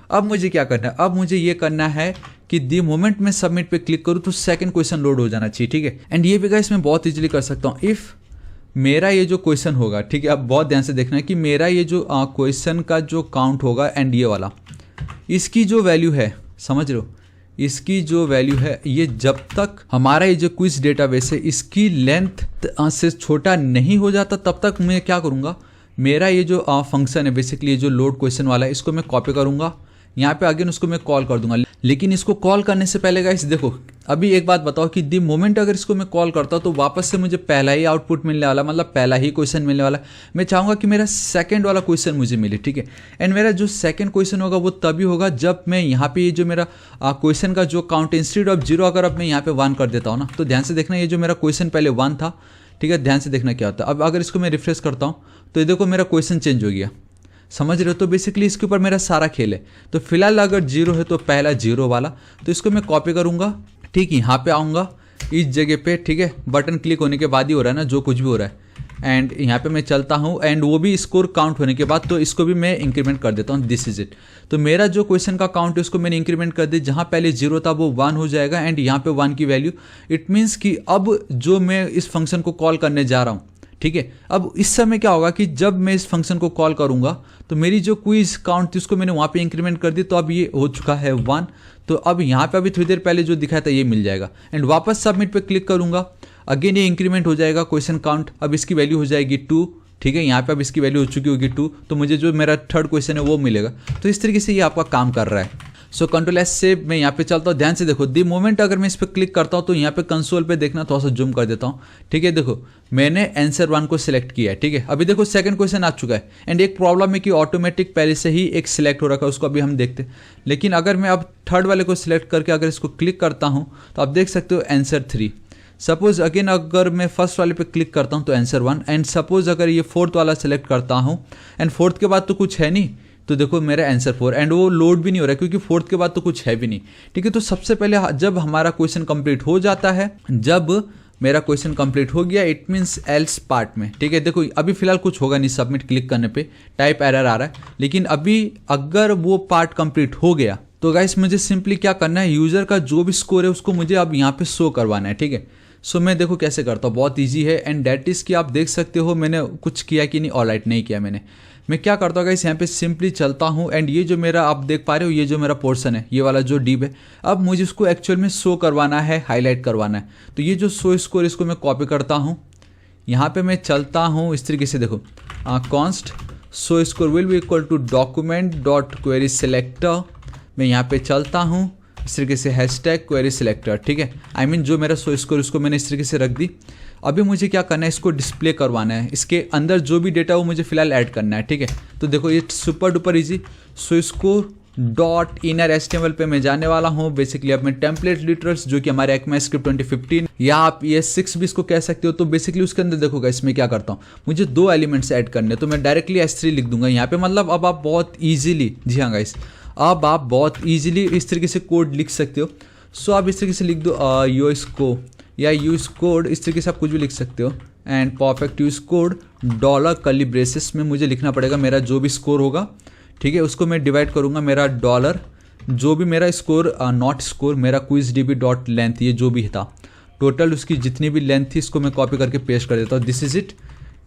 अब मुझे क्या करना है, अब मुझे ये करना है कि दी मोमेंट मैं सबमिट पे क्लिक करूँ तो सेकंड क्वेश्चन लोड हो जाना चाहिए, ठीक है। एंड ये भी गाइस मैं बहुत इजीली कर सकता हूँ। इफ़ मेरा ये जो क्वेश्चन होगा, ठीक है, अब बहुत ध्यान से देखना है कि मेरा ये जो क्वेश्चन का जो काउंट होगा एंड ये वाला, इसकी जो वैल्यू है, समझ रहे हो, इसकी जो वैल्यू है, ये जब तक हमारा ये जो क्विज डेटाबेस है इसकी लेंथ से छोटा नहीं हो जाता तब तक मैं क्या करूँगा, मेरा ये जो फंक्शन है बेसिकली ये जो लोड क्वेश्चन वाला है, इसको मैं कॉपी करूँगा, यहाँ पे अगेन उसको मैं कॉल कर दूंगा। लेकिन इसको कॉल करने से पहले गाइस देखो, अभी एक बात बताओ कि दी मोमेंट अगर इसको मैं कॉल करता हूँ तो वापस से मुझे पहला ही आउटपुट मिलने वाला, मतलब पहला ही क्वेश्चन मिलने वाला। मैं चाहूँगा कि मेरा सेकंड वाला क्वेश्चन मुझे मिले, ठीक है। एंड मेरा जो सेकंड क्वेश्चन होगा वो तभी होगा जब मैं यहाँ पे ये जो मेरा क्वेश्चन का जो काउंट इंस्टेड ऑफ 0 अगर अब मैं यहाँ पे 1 कर देता हूँ ना, तो ध्यान से देखना, ये जो मेरा क्वेश्चन पहले 1 था, ठीक है, ध्यान से देखना क्या होता है। अब अगर इसको मैं रिफ्रेश करता हूँ तो ये देखो मेरा क्वेश्चन चेंज हो गया, समझ रहे हो। तो बेसिकली इसके ऊपर मेरा सारा खेल है। तो फिलहाल अगर 0 है तो पहला 0 वाला, तो इसको मैं कॉपी करूंगा, ठीक, यहाँ पे आऊँगा इस जगह पे, ठीक है, बटन क्लिक होने के बाद ही हो रहा है ना जो कुछ भी हो रहा है। एंड यहाँ पे मैं चलता हूँ एंड वो भी स्कोर काउंट होने के बाद, तो इसको भी मैं इंक्रीमेंट कर देता हूँ, दिस इज इट। तो मेरा जो क्वेश्चन का काउंट है उसको मैंने इंक्रीमेंट कर दी, जहाँ पहले 0 था वो 1 हो जाएगा एंड यहाँ पे 1 की वैल्यू, इट मीन्स कि अब जो मैं इस फंक्शन को कॉल करने जा रहा हूँ, ठीक है, अब इस समय क्या होगा कि जब मैं इस फंक्शन को कॉल करूंगा तो मेरी जो क्विज काउंट थी उसको मैंने वहाँ पे इंक्रीमेंट कर दी, तो अब ये हो चुका है 1। तो अब यहाँ पे अभी थोड़ी देर पहले जो दिखाया था ये मिल जाएगा एंड वापस सबमिट पे क्लिक करूंगा, अगेन ये इंक्रीमेंट हो जाएगा क्वेश्चन काउंट, अब इसकी वैल्यू हो जाएगी 2, ठीक है, यहाँ पे अब इसकी वैल्यू हो चुकी होगी 2, तो मुझे जो मेरा थर्ड क्वेश्चन है वो मिलेगा। तो इस तरीके से ये आपका काम कर रहा है। सो कंट्रोल एस से मैं यहाँ पे चलता हूँ, ध्यान से देखो, दी मोमेंट अगर मैं इस पर क्लिक करता हूँ तो यहाँ पे कंसोल पे देखना, थोड़ा सा जूम कर देता हूँ, ठीक है, देखो मैंने आंसर 1 को सिलेक्ट किया है, ठीक है। अभी देखो सेकंड क्वेश्चन आ चुका है एंड एक प्रॉब्लम है कि ऑटोमेटिक पहले से ही एक सिलेक्ट हो रखा है, उसको अभी हम देखते हैं। लेकिन अगर मैं अब थर्ड वाले को सिलेक्ट करके अगर इसको क्लिक करता हूँ तो आप देख सकते हो आंसर 3। सपोज अगेन अगर मैं फर्स्ट वाले पे क्लिक करता हूँ तो आंसर 1 एंड सपोज अगर ये फोर्थ वाला सेलेक्ट करता हूँ एंड फोर्थ के बाद तो कुछ है नहीं, तो देखो मेरा आंसर 4 एंड वो लोड भी नहीं हो रहा है क्योंकि फोर्थ के बाद तो कुछ है भी नहीं, ठीक है। तो सबसे पहले जब हमारा क्वेश्चन कंप्लीट हो जाता है, जब मेरा क्वेश्चन कंप्लीट हो गया, इट मीन्स एल्स पार्ट में, ठीक है, देखो अभी फिलहाल कुछ होगा नहीं, सबमिट क्लिक करने पे टाइप एरर आ रहा है, लेकिन अभी अगर वो पार्ट कंप्लीट हो गया तो गाइस मुझे सिंपली क्या करना है, यूजर का जो भी स्कोर है उसको मुझे अब यहाँ पे शो करवाना है, ठीक है। सो मैं देखो कैसे करता हूँ, बहुत ईजी है एंड डेट इज कि आप देख सकते हो मैंने कुछ किया कि नहीं, ऑलराइट नहीं किया मैंने। मैं क्या करता हूँ गाइस, यहाँ पे सिंपली चलता हूँ एंड ये जो मेरा आप देख पा रहे हो, ये जो मेरा पोर्शन है, ये वाला जो डिव है, अब मुझे इसको एक्चुअल में शो करवाना है, हाईलाइट करवाना है। तो ये जो शो स्कोर इसको मैं कॉपी करता हूँ, यहाँ पे मैं चलता हूँ इस तरीके से, देखो const show score will be equal to document dot query selector, मैं यहाँ पे चलता हूँ इस तरीके से हैशटैग क्वेरी सिलेक्टर, ठीक है, आई मीन जो मेरा शो स्कोर उसको मैंने इस तरीके से रख दी। अभी मुझे क्या करना है, इसको डिस्प्ले करवाना है, इसके अंदर जो भी डेटा वो मुझे फिलहाल ऐड करना है, ठीक है। तो देखो ये super duper easy, so score dot inner HTML पे मैं जाने वाला हूँ। बेसिकली अब मैं टेम्पलेट एडिटर्स जो कि हमारे ECMAScript 2015 या आप ES6 भी इसको कह सकते हो, तो बेसिकली उसके अंदर देखोगा इसमें क्या करता हूँ, मुझे 2 एलिमेंट्स ऐड करने, तो मैं डायरेक्टली S3 लिख दूंगा यहाँ पे। मतलब अब आप बहुत ईजिली, जी हाँ गाइस, अब आप बहुत ईजिली इस तरीके से कोड लिख सकते हो। सो आप इस तरीके से लिख दो यू इसको या यूज कोड, इस तरीके से आप कुछ भी लिख सकते हो and perfect use code dollar curly braces में मुझे लिखना पड़ेगा मेरा जो भी स्कोर होगा, ठीक है, उसको मैं डिवाइड करूंगा मेरा डॉलर जो भी मेरा स्कोर नॉट स्कोर मेरा क्विज DB डॉट लेंथ, ये जो भी था टोटल उसकी जितनी भी लेंथ थी इसको मैं कॉपी करके पेस्ट कर देता हूँ, दिस इज इट,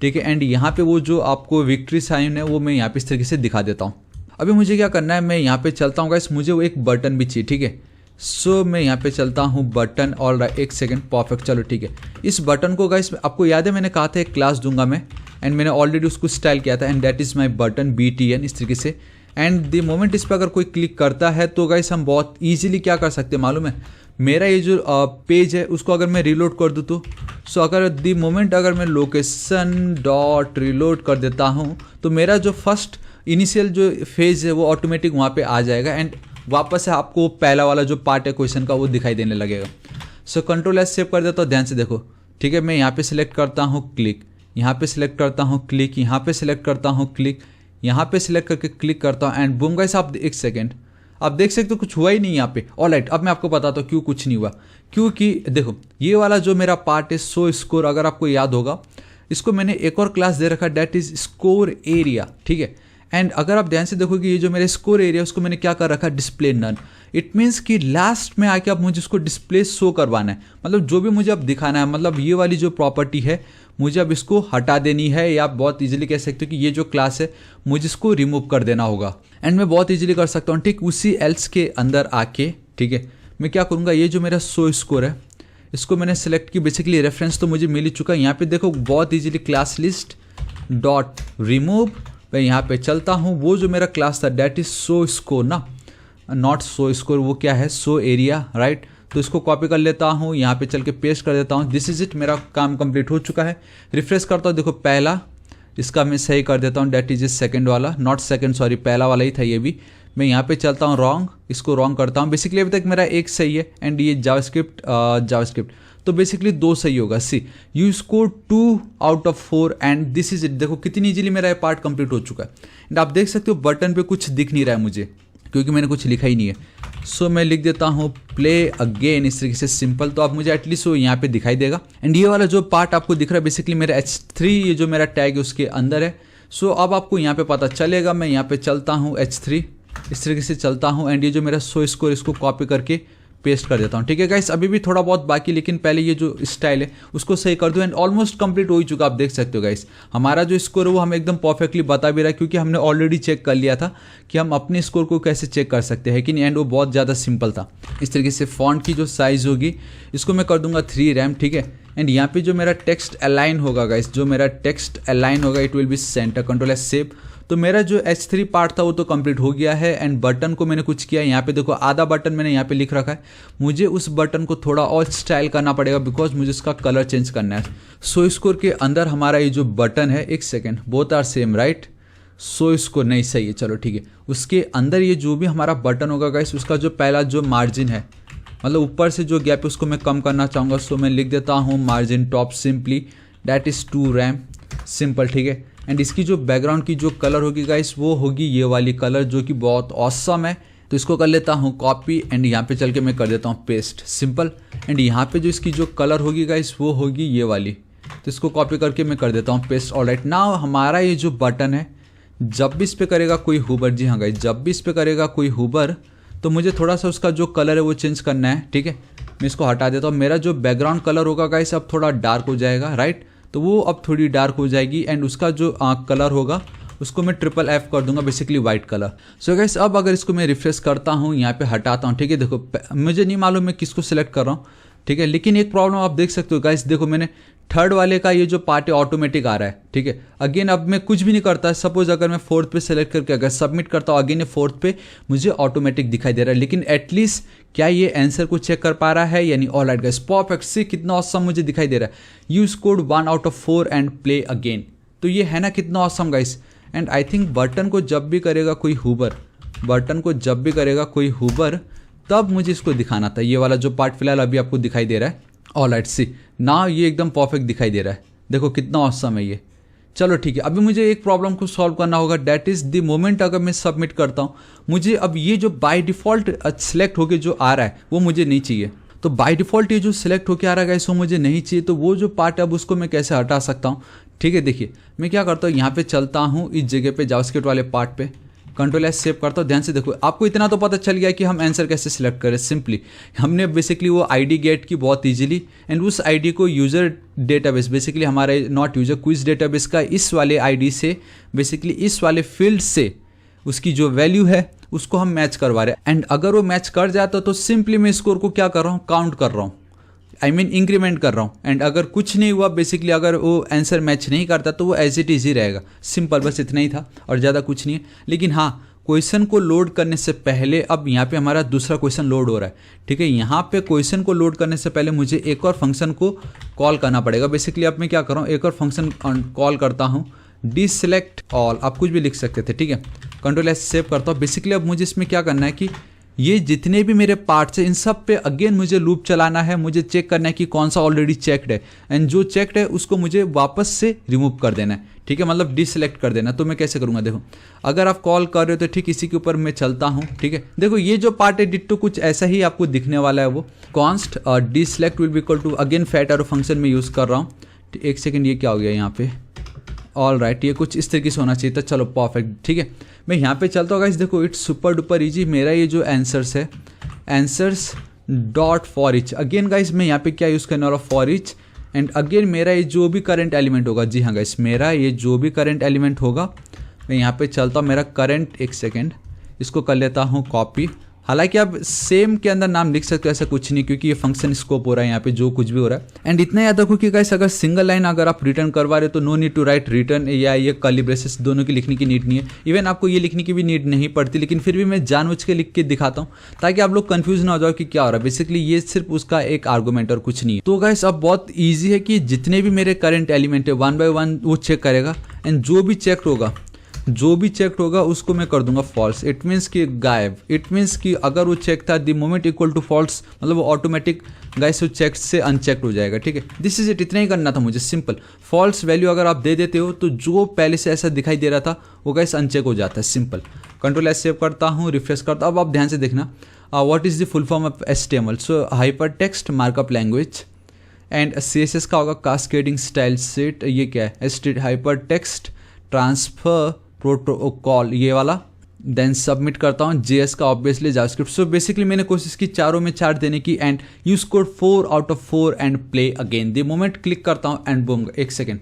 ठीक है। एंड यहाँ पे वो जो आपको विक्ट्री साइन है वो मैं यहाँ पे इस तरीके से दिखा देता हूँ। अभी मुझे क्या करना है, मैं यहाँ पे चलता हूँ गाइस, मुझे वो एक बटन भी चाहिए, ठीक है। सो मैं यहाँ पे चलता हूँ बटन, और एक सेकंड, परफेक्ट, चलो ठीक है। इस बटन को गाइस आपको याद है मैंने कहा था एक क्लास दूंगा मैं, एंड मैंने ऑलरेडी उसको स्टाइल किया था and that is my button BTN, इस तरीके से। एंड द मोमेंट इस पर अगर कोई क्लिक करता है तो गाइस हम बहुत ईजिली क्या कर सकते हैं मालूम है, मेरा ये जो पेज है उसको अगर मैं रीलोड कर दूँ तो सो अगर द मोमेंट अगर मैं लोकेशन डॉट रीलोड कर देता हूँ तो मेरा जो फर्स्ट इनिशियल जो फेज है वो ऑटोमेटिक वहाँ पे आ जाएगा एंड वापस से आपको पहला वाला जो पार्ट है क्वेश्चन का वो दिखाई देने लगेगा। सो कंट्रोल एस सेव कर देता हूँ, ध्यान से देखो, ठीक है। मैं यहाँ पे सिलेक्ट करता हूँ क्लिक, यहाँ पे सिलेक्ट करता हूँ क्लिक, यहाँ पे सिलेक्ट करता हूँ क्लिक, यहाँ पे सिलेक्ट करके क्लिक करता हूँ एंड बूम गाइस, आप एक सेकेंड, आप देख सकते हो कुछ हुआ ही नहीं यहाँ पे। ऑलराइट, अब मैं आपको बताता हूँ क्यों कुछ नहीं हुआ, क्योंकि देखो ये वाला जो मेरा पार्ट है शो स्कोर, अगर आपको याद होगा इसको मैंने एक और क्लास दे रखा, डेट इज स्कोर एरिया, ठीक है। एंड अगर आप ध्यान से देखोगे ये जो मेरा स्कोर एरिया उसको मैंने क्या कर रखा है, डिस्प्ले नन। इट मीन्स कि लास्ट में आके अब मुझे उसको डिस्प्ले शो करवाना है, मतलब जो भी मुझे अब दिखाना है, मतलब ये वाली जो प्रॉपर्टी है मुझे अब इसको हटा देनी है, या आप बहुत इजीली कह सकते हो कि ये जो क्लास है मुझे इसको रिमूव कर देना होगा। एंड मैं बहुत इजीली कर सकता हूँ, ठीक उसी एल्स के अंदर आके, ठीक है, मैं क्या करूँगा, ये जो मेरा शो स्कोर है इसको मैंने सेलेक्ट की, बेसिकली रेफरेंस तो मुझे मिल ही चुका है। यहाँ पे देखो बहुत easily class list dot remove, मैं यहाँ पे चलता हूँ, वो जो मेरा क्लास था डैट इज शो स्कोर ना, नॉट शो स्कोर, वो क्या है, शो एरिया, राइट। तो इसको कॉपी कर लेता हूँ, यहाँ पे चल के पेस्ट कर देता हूँ। दिस इज इट, मेरा काम कंप्लीट हो चुका है। रिफ्रेश करता हूँ, देखो पहला इसका मैं सही कर देता हूँ, डैट इज इज सेकेंड वाला, नॉट सेकेंड सॉरी, पहला वाला ही था ये भी। मैं यहाँ पे चलता हूँ रॉन्ग, इसको रॉन्ग करता हूँ। बेसिकली अभी तक मेरा एक सही है एंड ये जावास्क्रिप्ट तो बेसिकली 2 सही होगा। See you score 2 out of 4 and this is it. देखो कितनी इजीली मेरा ये पार्ट कंप्लीट हो चुका है। एंड आप देख सकते हो बटन पे कुछ दिख नहीं रहा है मुझे, क्योंकि मैंने कुछ लिखा ही नहीं है। सो मैं लिख देता हूँ प्ले अगेन, इस तरीके से सिंपल, तो आप मुझे एटलीस्ट वो यहाँ पे दिखाई देगा। एंड ये वाला जो पार्ट आपको दिख रहा है बेसिकली मेरा H3 ये जो मेरा टैग है उसके अंदर है। सो अब आपको यहाँ पे पता चलेगा, मैं यहाँ पे चलता हूँ H3, इस तरीके से चलता हूँ एंड ये जो मेरा शो स्कोर इसको कॉपी करके पेस्ट कर देता हूँ। ठीक है गाइस, अभी भी थोड़ा बहुत बाकी, लेकिन पहले ये जो स्टाइल है उसको सही कर दूँ। एंड ऑलमोस्ट कंप्लीट हो ही चुका, आप देख सकते हो गाइस। हमारा जो स्कोर है वो हमें एकदम परफेक्टली बता भी रहा है, क्योंकि हमने ऑलरेडी चेक कर लिया था कि हम अपने स्कोर को कैसे चेक कर सकते हैं कि नहीं। एंड वो बहुत ज़्यादा सिंपल था। इस तरीके से फॉन्ट की जो साइज़ होगी इसको मैं कर दूंगा 3 रैम, ठीक है। एंड यहाँ पे जो मेरा टेक्स्ट अलाइन होगा गाइस, जो मेरा टेक्स्ट अलाइन होगा it will be centre, control S save. तो मेरा जो H3 पार्ट था वो तो कंप्लीट हो गया है। एंड बटन को मैंने कुछ किया, यहाँ पे देखो आधा बटन मैंने यहाँ पे लिख रखा है। मुझे उस बटन को थोड़ा और स्टाइल करना पड़ेगा, बिकॉज मुझे इसका कलर चेंज करना है। सो स्कोर के अंदर हमारा ये जो बटन है, एक second, both are same right. So score नहीं सही है, चलो ठीक है। उसके अंदर ये जो भी हमारा बटन होगा गाइस, उसका जो पहला जो मार्जिन है, मतलब ऊपर से जो गैप है उसको मैं कम करना चाहूँगा। सो मैं लिख देता हूँ margin top simply, that is 2 RAM, simple, ठीक है। एंड इसकी जो बैकग्राउंड की जो कलर होगी गाइस वो होगी ये वाली कलर, जो कि बहुत ऑसम है। तो इसको कर लेता हूँ कॉपी एंड यहाँ पे चल के मैं कर देता हूँ पेस्ट, सिंपल। एंड यहाँ पे जो इसकी जो कलर होगी गाइस वो होगी ये वाली, तो इसको कॉपी करके मैं कर देता हूँ पेस्ट। ऑलराइट, नाउ हमारा ये जो बटन है, जब भी इस पर करेगा कोई हुबर, जी हाँ गाइस, जब भी इस पर करेगा कोई हुबर तो मुझे थोड़ा सा उसका जो कलर है वो चेंज करना है, ठीक है। मैं इसको हटा देता हूँ। मेरा जो बैकग्राउंड कलर होगा गाइस अब थोड़ा डार्क हो जाएगा, राइट। तो वो अब थोड़ी डार्क हो जाएगी एंड उसका जो कलर होगा उसको मैं FFF कर दूंगा, basically white colour. So guys अब अगर इसको मैं रिफ्रेश करता हूँ, यहाँ पे हटाता हूँ, ठीक है। देखो मुझे नहीं मालूम मैं किसको सिलेक्ट कर रहा हूँ, ठीक है। लेकिन एक प्रॉब्लम आप देख सकते हो गाइस, देखो मैंने थर्ड वाले का ये जो पार्ट है ऑटोमेटिक आ रहा है, ठीक है। अगेन अब मैं कुछ भी नहीं करता, सपोज अगर मैं 4th पे सेलेक्ट करके अगर सबमिट करता हूँ, अगेन 4th पे मुझे ऑटोमेटिक दिखाई दे रहा है। लेकिन एटलीस्ट क्या ये आंसर को चेक कर पा रहा है यानी ऑलराइट गाइस, परफेक्ट, से कितना ऑसम मुझे दिखाई दे रहा है। You scored 1 out of 4 and play again. तो ये है ना कितना awesome guys. And I think button को जब भी करेगा कोई हुबर, बटन को जब भी करेगा कोई हुबर तब मुझे इसको दिखाना था। ये वाला जो पार्ट फिलहाल अभी आपको दिखाई दे रहा है, ऑलराइट सी ना, ये एकदम परफेक्ट दिखाई दे रहा है। देखो कितना ऑसम है ये। चलो ठीक है, अभी मुझे एक प्रॉब्लम को सॉल्व करना होगा, डैट इज़ द मोमेंट अगर मैं सबमिट करता हूँ, मुझे अब ये जो बाय डिफ़ॉल्ट सेलेक्ट होके जो आ रहा है वो मुझे नहीं चाहिए। तो बाय डिफ़ॉल्ट ये जो सिलेक्ट होके आ रहा है वो मुझे नहीं चाहिए। तो वो जो पार्ट है अब उसको मैं कैसे हटा सकता हूँ, ठीक है। देखिए मैं क्या करता हूँ, यहाँ पे चलता हूँ इस जगह पे जावास्क्रिप्ट वाले पार्ट पे, कंट्रोल एस सेव करता हूँ। ध्यान से देखो, आपको इतना तो पता चल गया कि हम आंसर कैसे सिलेक्ट करें। सिंपली हमने बेसिकली वो आईडी गेट की बहुत इजीली, एंड उस आईडी को यूज़र डेटाबेस, बेसिकली हमारे नॉट यूज़र क्विज डेटाबेस का इस वाले आईडी से, बेसिकली इस वाले फील्ड से उसकी जो वैल्यू है उसको हम मैच करवा रहे हैं। एंड अगर वो मैच कर जाता तो सिंपली मैं स्कोर को क्या कर रहा हूँ, काउंट कर रहा हूँ, आई मीन इंक्रीमेंट कर रहा हूँ। एंड अगर कुछ नहीं हुआ, बेसिकली अगर वो आंसर मैच नहीं करता तो वो एज इट इज ही रहेगा। सिंपल, बस इतना ही था और ज़्यादा कुछ नहीं है। लेकिन हाँ, क्वेश्चन को लोड करने से पहले अब यहाँ पे हमारा दूसरा क्वेश्चन लोड हो रहा है, ठीक है। यहाँ पे क्वेश्चन को लोड करने से पहले मुझे एक और फंक्शन को कॉल करना पड़ेगा। बेसिकली अब मैं क्या कर रहा हूँ, एक और फंक्शन कॉल करता हूँ, डीसेलेक्ट ऑल, आप कुछ भी लिख सकते थे, ठीक है। कंट्रोल एस सेव करता हूँ। बेसिकली अब मुझे इसमें क्या करना है कि ये जितने भी मेरे पार्ट्स हैं इन सब पे अगेन मुझे लूप चलाना है। मुझे चेक करना है कि कौन सा ऑलरेडी चेक्ड है, एंड जो चेक्ड है उसको मुझे वापस से रिमूव कर देना है, ठीक है, मतलब डिसेलेक्ट कर देना। तो मैं कैसे करूँगा, देखो अगर आप कॉल कर रहे हो तो ठीक इसी के ऊपर मैं चलता हूँ, ठीक है। देखो ये जो पार्ट है डिट्टो कुछ ऐसा ही आपको दिखने वाला है। वो const deselect will be equal to, again fat arrow function में यूज़ कर रहा हूँ। एक सेकेंड, ये क्या हो गया यहाँ पे, ऑल राइट, ये कुछ इस तरीके से होना चाहिए था। चलो परफेक्ट, ठीक है। मैं यहाँ पे चलता हूँ गाइस, देखो इट्स सुपर डुपर इजी। मेरा ये जो आंसर्स है, answers dot for each, again guys मैं यहाँ पे क्या यूज़ करने वाला, फॉर ईच। एंड अगेन मेरा ये जो भी करंट एलिमेंट होगा, जी हाँ गाइस, मेरा ये जो भी करंट एलिमेंट होगा, मैं यहाँ पे चलता हूँ, मेरा करंट, एक सेकेंड इसको कर लेता हूँ कॉपी। हालांकि आप सेम के अंदर नाम लिख सकते हो, ऐसा कुछ नहीं, क्योंकि ये फंक्शन स्कोप हो रहा है यहाँ पे जो कुछ भी हो रहा है। एंड इतना याद रखो कि गाइस अगर सिंगल लाइन अगर आप रिटर्न करवा रहे हो तो no need to write return या ये कर्ली ब्रेसेस, दोनों की लिखने की नीड नहीं है। इवन आपको ये लिखने की भी नीड नहीं पड़ती, लेकिन फिर भी मैं जानबूझ के लिख के दिखाता हूँ ताकि आप लोग कंफ्यूज ना हो जाओ कि क्या हो रहा है। बेसिकली ये सिर्फ उसका एक आर्गूमेंट और कुछ नहीं है। तो गाइस अब बहुत ईजी है कि जितने भी मेरे करंट एलिमेंट है 1 बाय 1 वो चेक करेगा। एंड जो भी चेक होगा उसको मैं कर दूंगा फॉल्स। इट मीन्स कि गायब, इट मीन्स कि अगर वो चेक था the moment equal to false, मतलब वो ऑटोमेटिक गाइस वो चेक से अनचेक्ड हो जाएगा, ठीक है। दिस इज इट, इतना ही करना था मुझे, सिंपल। फॉल्स वैल्यू अगर आप दे देते हो तो जो पहले से ऐसा दिखाई दे रहा था वो गाइस अनचेक हो जाता है, सिंपल। कंट्रोल एस सेव करता हूँ, रिफ्रेश करता हूँ। अब आप ध्यान से देखना, what is the full form of HTML, so hyper text markup language. And CSS का होगा कास्केडिंग स्टाइल सेट, ये क्या है, हाइपर टेक्स्ट ट्रांसफर प्रोटोकॉल, ये वाला। देन सबमिट करता हूँ। JS का ऑब्वियसली जावास्क्रिप्ट। सो बेसिकली मैंने कोशिश की चारों में 4 देने की। And you score 4 out of 4 and play again. The moment click करता हूँ एंड बूम, एक सेकेंड,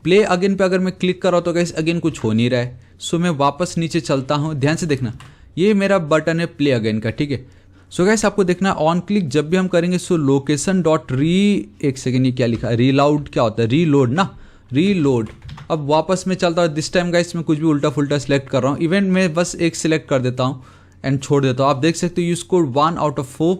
प्ले अगेन पे अगर मैं क्लिक कर रहा हूँ तो गाइस अगेन कुछ हो नहीं रहा है। सो मैं वापस नीचे चलता हूँ, ध्यान से देखना, ये मेरा बटन है प्ले अगेन का, ठीक है। सो गाइस आपको देखना ऑन क्लिक जब भी हम करेंगे, सो लोकेशन डॉट री, एक सेकेंड ये क्या लिखा है, रीलाउड क्या होता है, रीलोड ना, रीलोड। अब वापस मैं चलता हूँ, दिस टाइम गाइस मैं कुछ भी उल्टा फुल्टा सेलेक्ट कर रहा हूँ। इवन मैं बस एक सिलेक्ट कर देता हूँ एंड छोड़ देता हूँ। आप देख सकते हो you score 1 out of 4,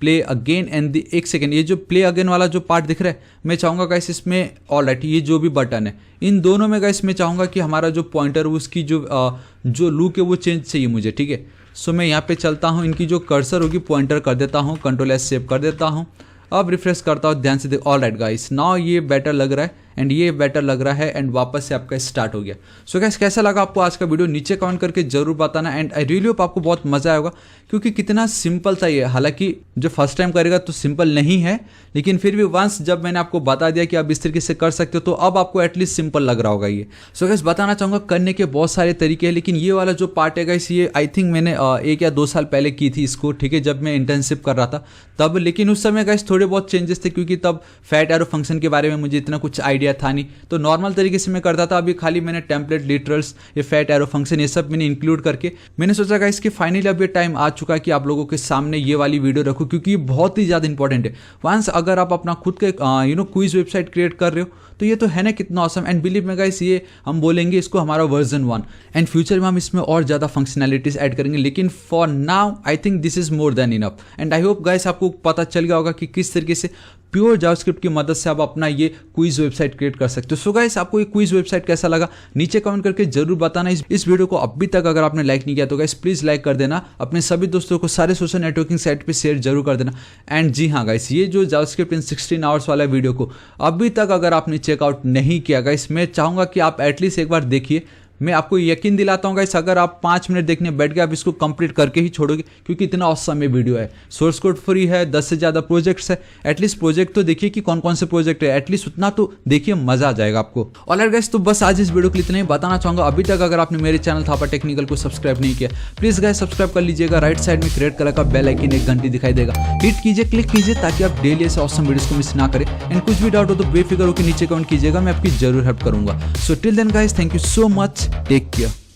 play again. And एक सेकेंड, ये जो प्ले अगेन वाला जो पार्ट दिख रहा है, मैं चाहूँगा गाइस इसमें, ऑल राइट, ये जो भी बटन है इन दोनों में गाइस मैं चाहूँगा कि हमारा जो पॉइंटर उसकी जो लुक है वो चेंज चाहिए मुझे, ठीक है। सो मैं यहाँ पे चलता हूँ, इनकी जो कर्सर होगी पॉइंटर कर देता हूँ, कंट्रोल एस सेव कर देता हूँ। अब रिफ्रेश करता हूँ, ध्यान से देख, ऑल राइट गाइस, नाउ ये बेटर लग रहा है एंड ये बेटर लग रहा है। एंड वापस से आपका स्टार्ट हो गया। सो गाइस कैसा लगा आपको आज का वीडियो, नीचे कमेंट करके जरूर बताना। एंड आई रियली होप आपको बहुत मजा आएगा, क्योंकि कितना सिंपल था ये। हालांकि जो फर्स्ट टाइम करेगा तो सिंपल नहीं है, लेकिन फिर भी वंस जब मैंने आपको बता दिया कि आप इस तरीके से कर सकते हो तो अब आपको एटलीस्ट सिंपल लग रहा होगा ये। सो गाइस बताना चाहूँगा, करने के बहुत सारे तरीके हैं, लेकिन ये वाला जो पार्ट है गाइस, ये आई थिंक मैंने 1 या 2 साल पहले की थी इसको, ठीक है, जब मैं इंटर्नशिप कर रहा था तब। लेकिन उस समय गाइस थोड़े बहुत चेंजेस थे, क्योंकि तब फैट एरो फंक्शन के बारे में मुझे इतना कुछ आइडिया था नहीं, तो नॉर्मल तरीके से मैं करता था। अभी खाली मैंने टेम्पलेट, लिटरल्स, ये फैट एरो फंक्शन, ये सब मैंने इंक्लूड करके मैंने सोचा गाइस कि फाइनली अब ये टाइम आ चुका है कि आप लोगों के सामने ये वाली वीडियो रखूं, क्योंकि ये बहुत ही ज़्यादा इंपॉर्टेंट है। वंस अगर आप अपना खुद के क्विज वेबसाइट क्रिएट कर रहे हो तो ये तो है ना कितना ऑसम। एंड बिलीव में गाइस ये हम बोलेंगे इसको हमारा वर्जन 1, एंड फ्यूचर में हम इसमें और ज़्यादा फंक्शनैलिटीज ऐड करेंगे, लेकिन for now I think this is more than enough. And I hope guys आपको पता चल गया होगा कि किस तरीके से प्योर जावास्क्रिप्ट की मदद से आप अपना ये क्विज वेबसाइट क्रिएट कर सकते हो। सो गाइस आपको ये क्विज वेबसाइट कैसा लगा नीचे कमेंट करके जरूर बताना। इस वीडियो को अभी तक अगर आपने लाइक नहीं किया तो गाइस प्लीज लाइक कर देना, अपने सभी दोस्तों को सारे सोशल नेटवर्किंग साइट पे शेयर जरूर कर देना। एंड जी हाँ गाइस, ये जो जावास्क्रिप्ट इन 16 आवर्स वाला वीडियो को अभी तक अगर आपने चेकआउट नहीं किया गाइस, मैं चाहूँगा कि आप एटलीस्ट एक बार देखिए। मैं आपको यकीन दिलाता हूँ गाइस, अगर आप 5 मिनट देखने बैठ गए आप इसको कंप्लीट करके ही छोड़ोगे, क्योंकि इतना औसम ये वीडियो है। सोर्स कोड फ्री है, 10 से ज़्यादा प्रोजेक्ट्स है। एटलीस्ट प्रोजेक्ट तो देखिए कि कौन कौन से प्रोजेक्ट है, एटलीस्ट उतना तो देखिए, मजा आ जाएगा आपको। ऑलराइट गाइस, तो बस आज इस वीडियो के लिए इतना ही बताना चाहूँगा। अभी तक अगर आपने मेरे चैनल थापा टेक्निकल को सब्सक्राइब नहीं किया, प्लीज गाइस सब्सक्राइब कर लीजिएगा। राइट साइड में रेड कलर का बेल आइकन एक घंटी दिखाई देगा, हिट कीजिए, क्लिक कीजिए, ताकि आप डेली ऐसे औसम वीडियोस को मिस ना करें। एंड कुछ भी डाउट हो तो बेफिक्र होकर नीचे कमेंट कीजिएगा, मैं आपकी जरूर हेल्प करूंगा। So till then guys, thank you so much, take care.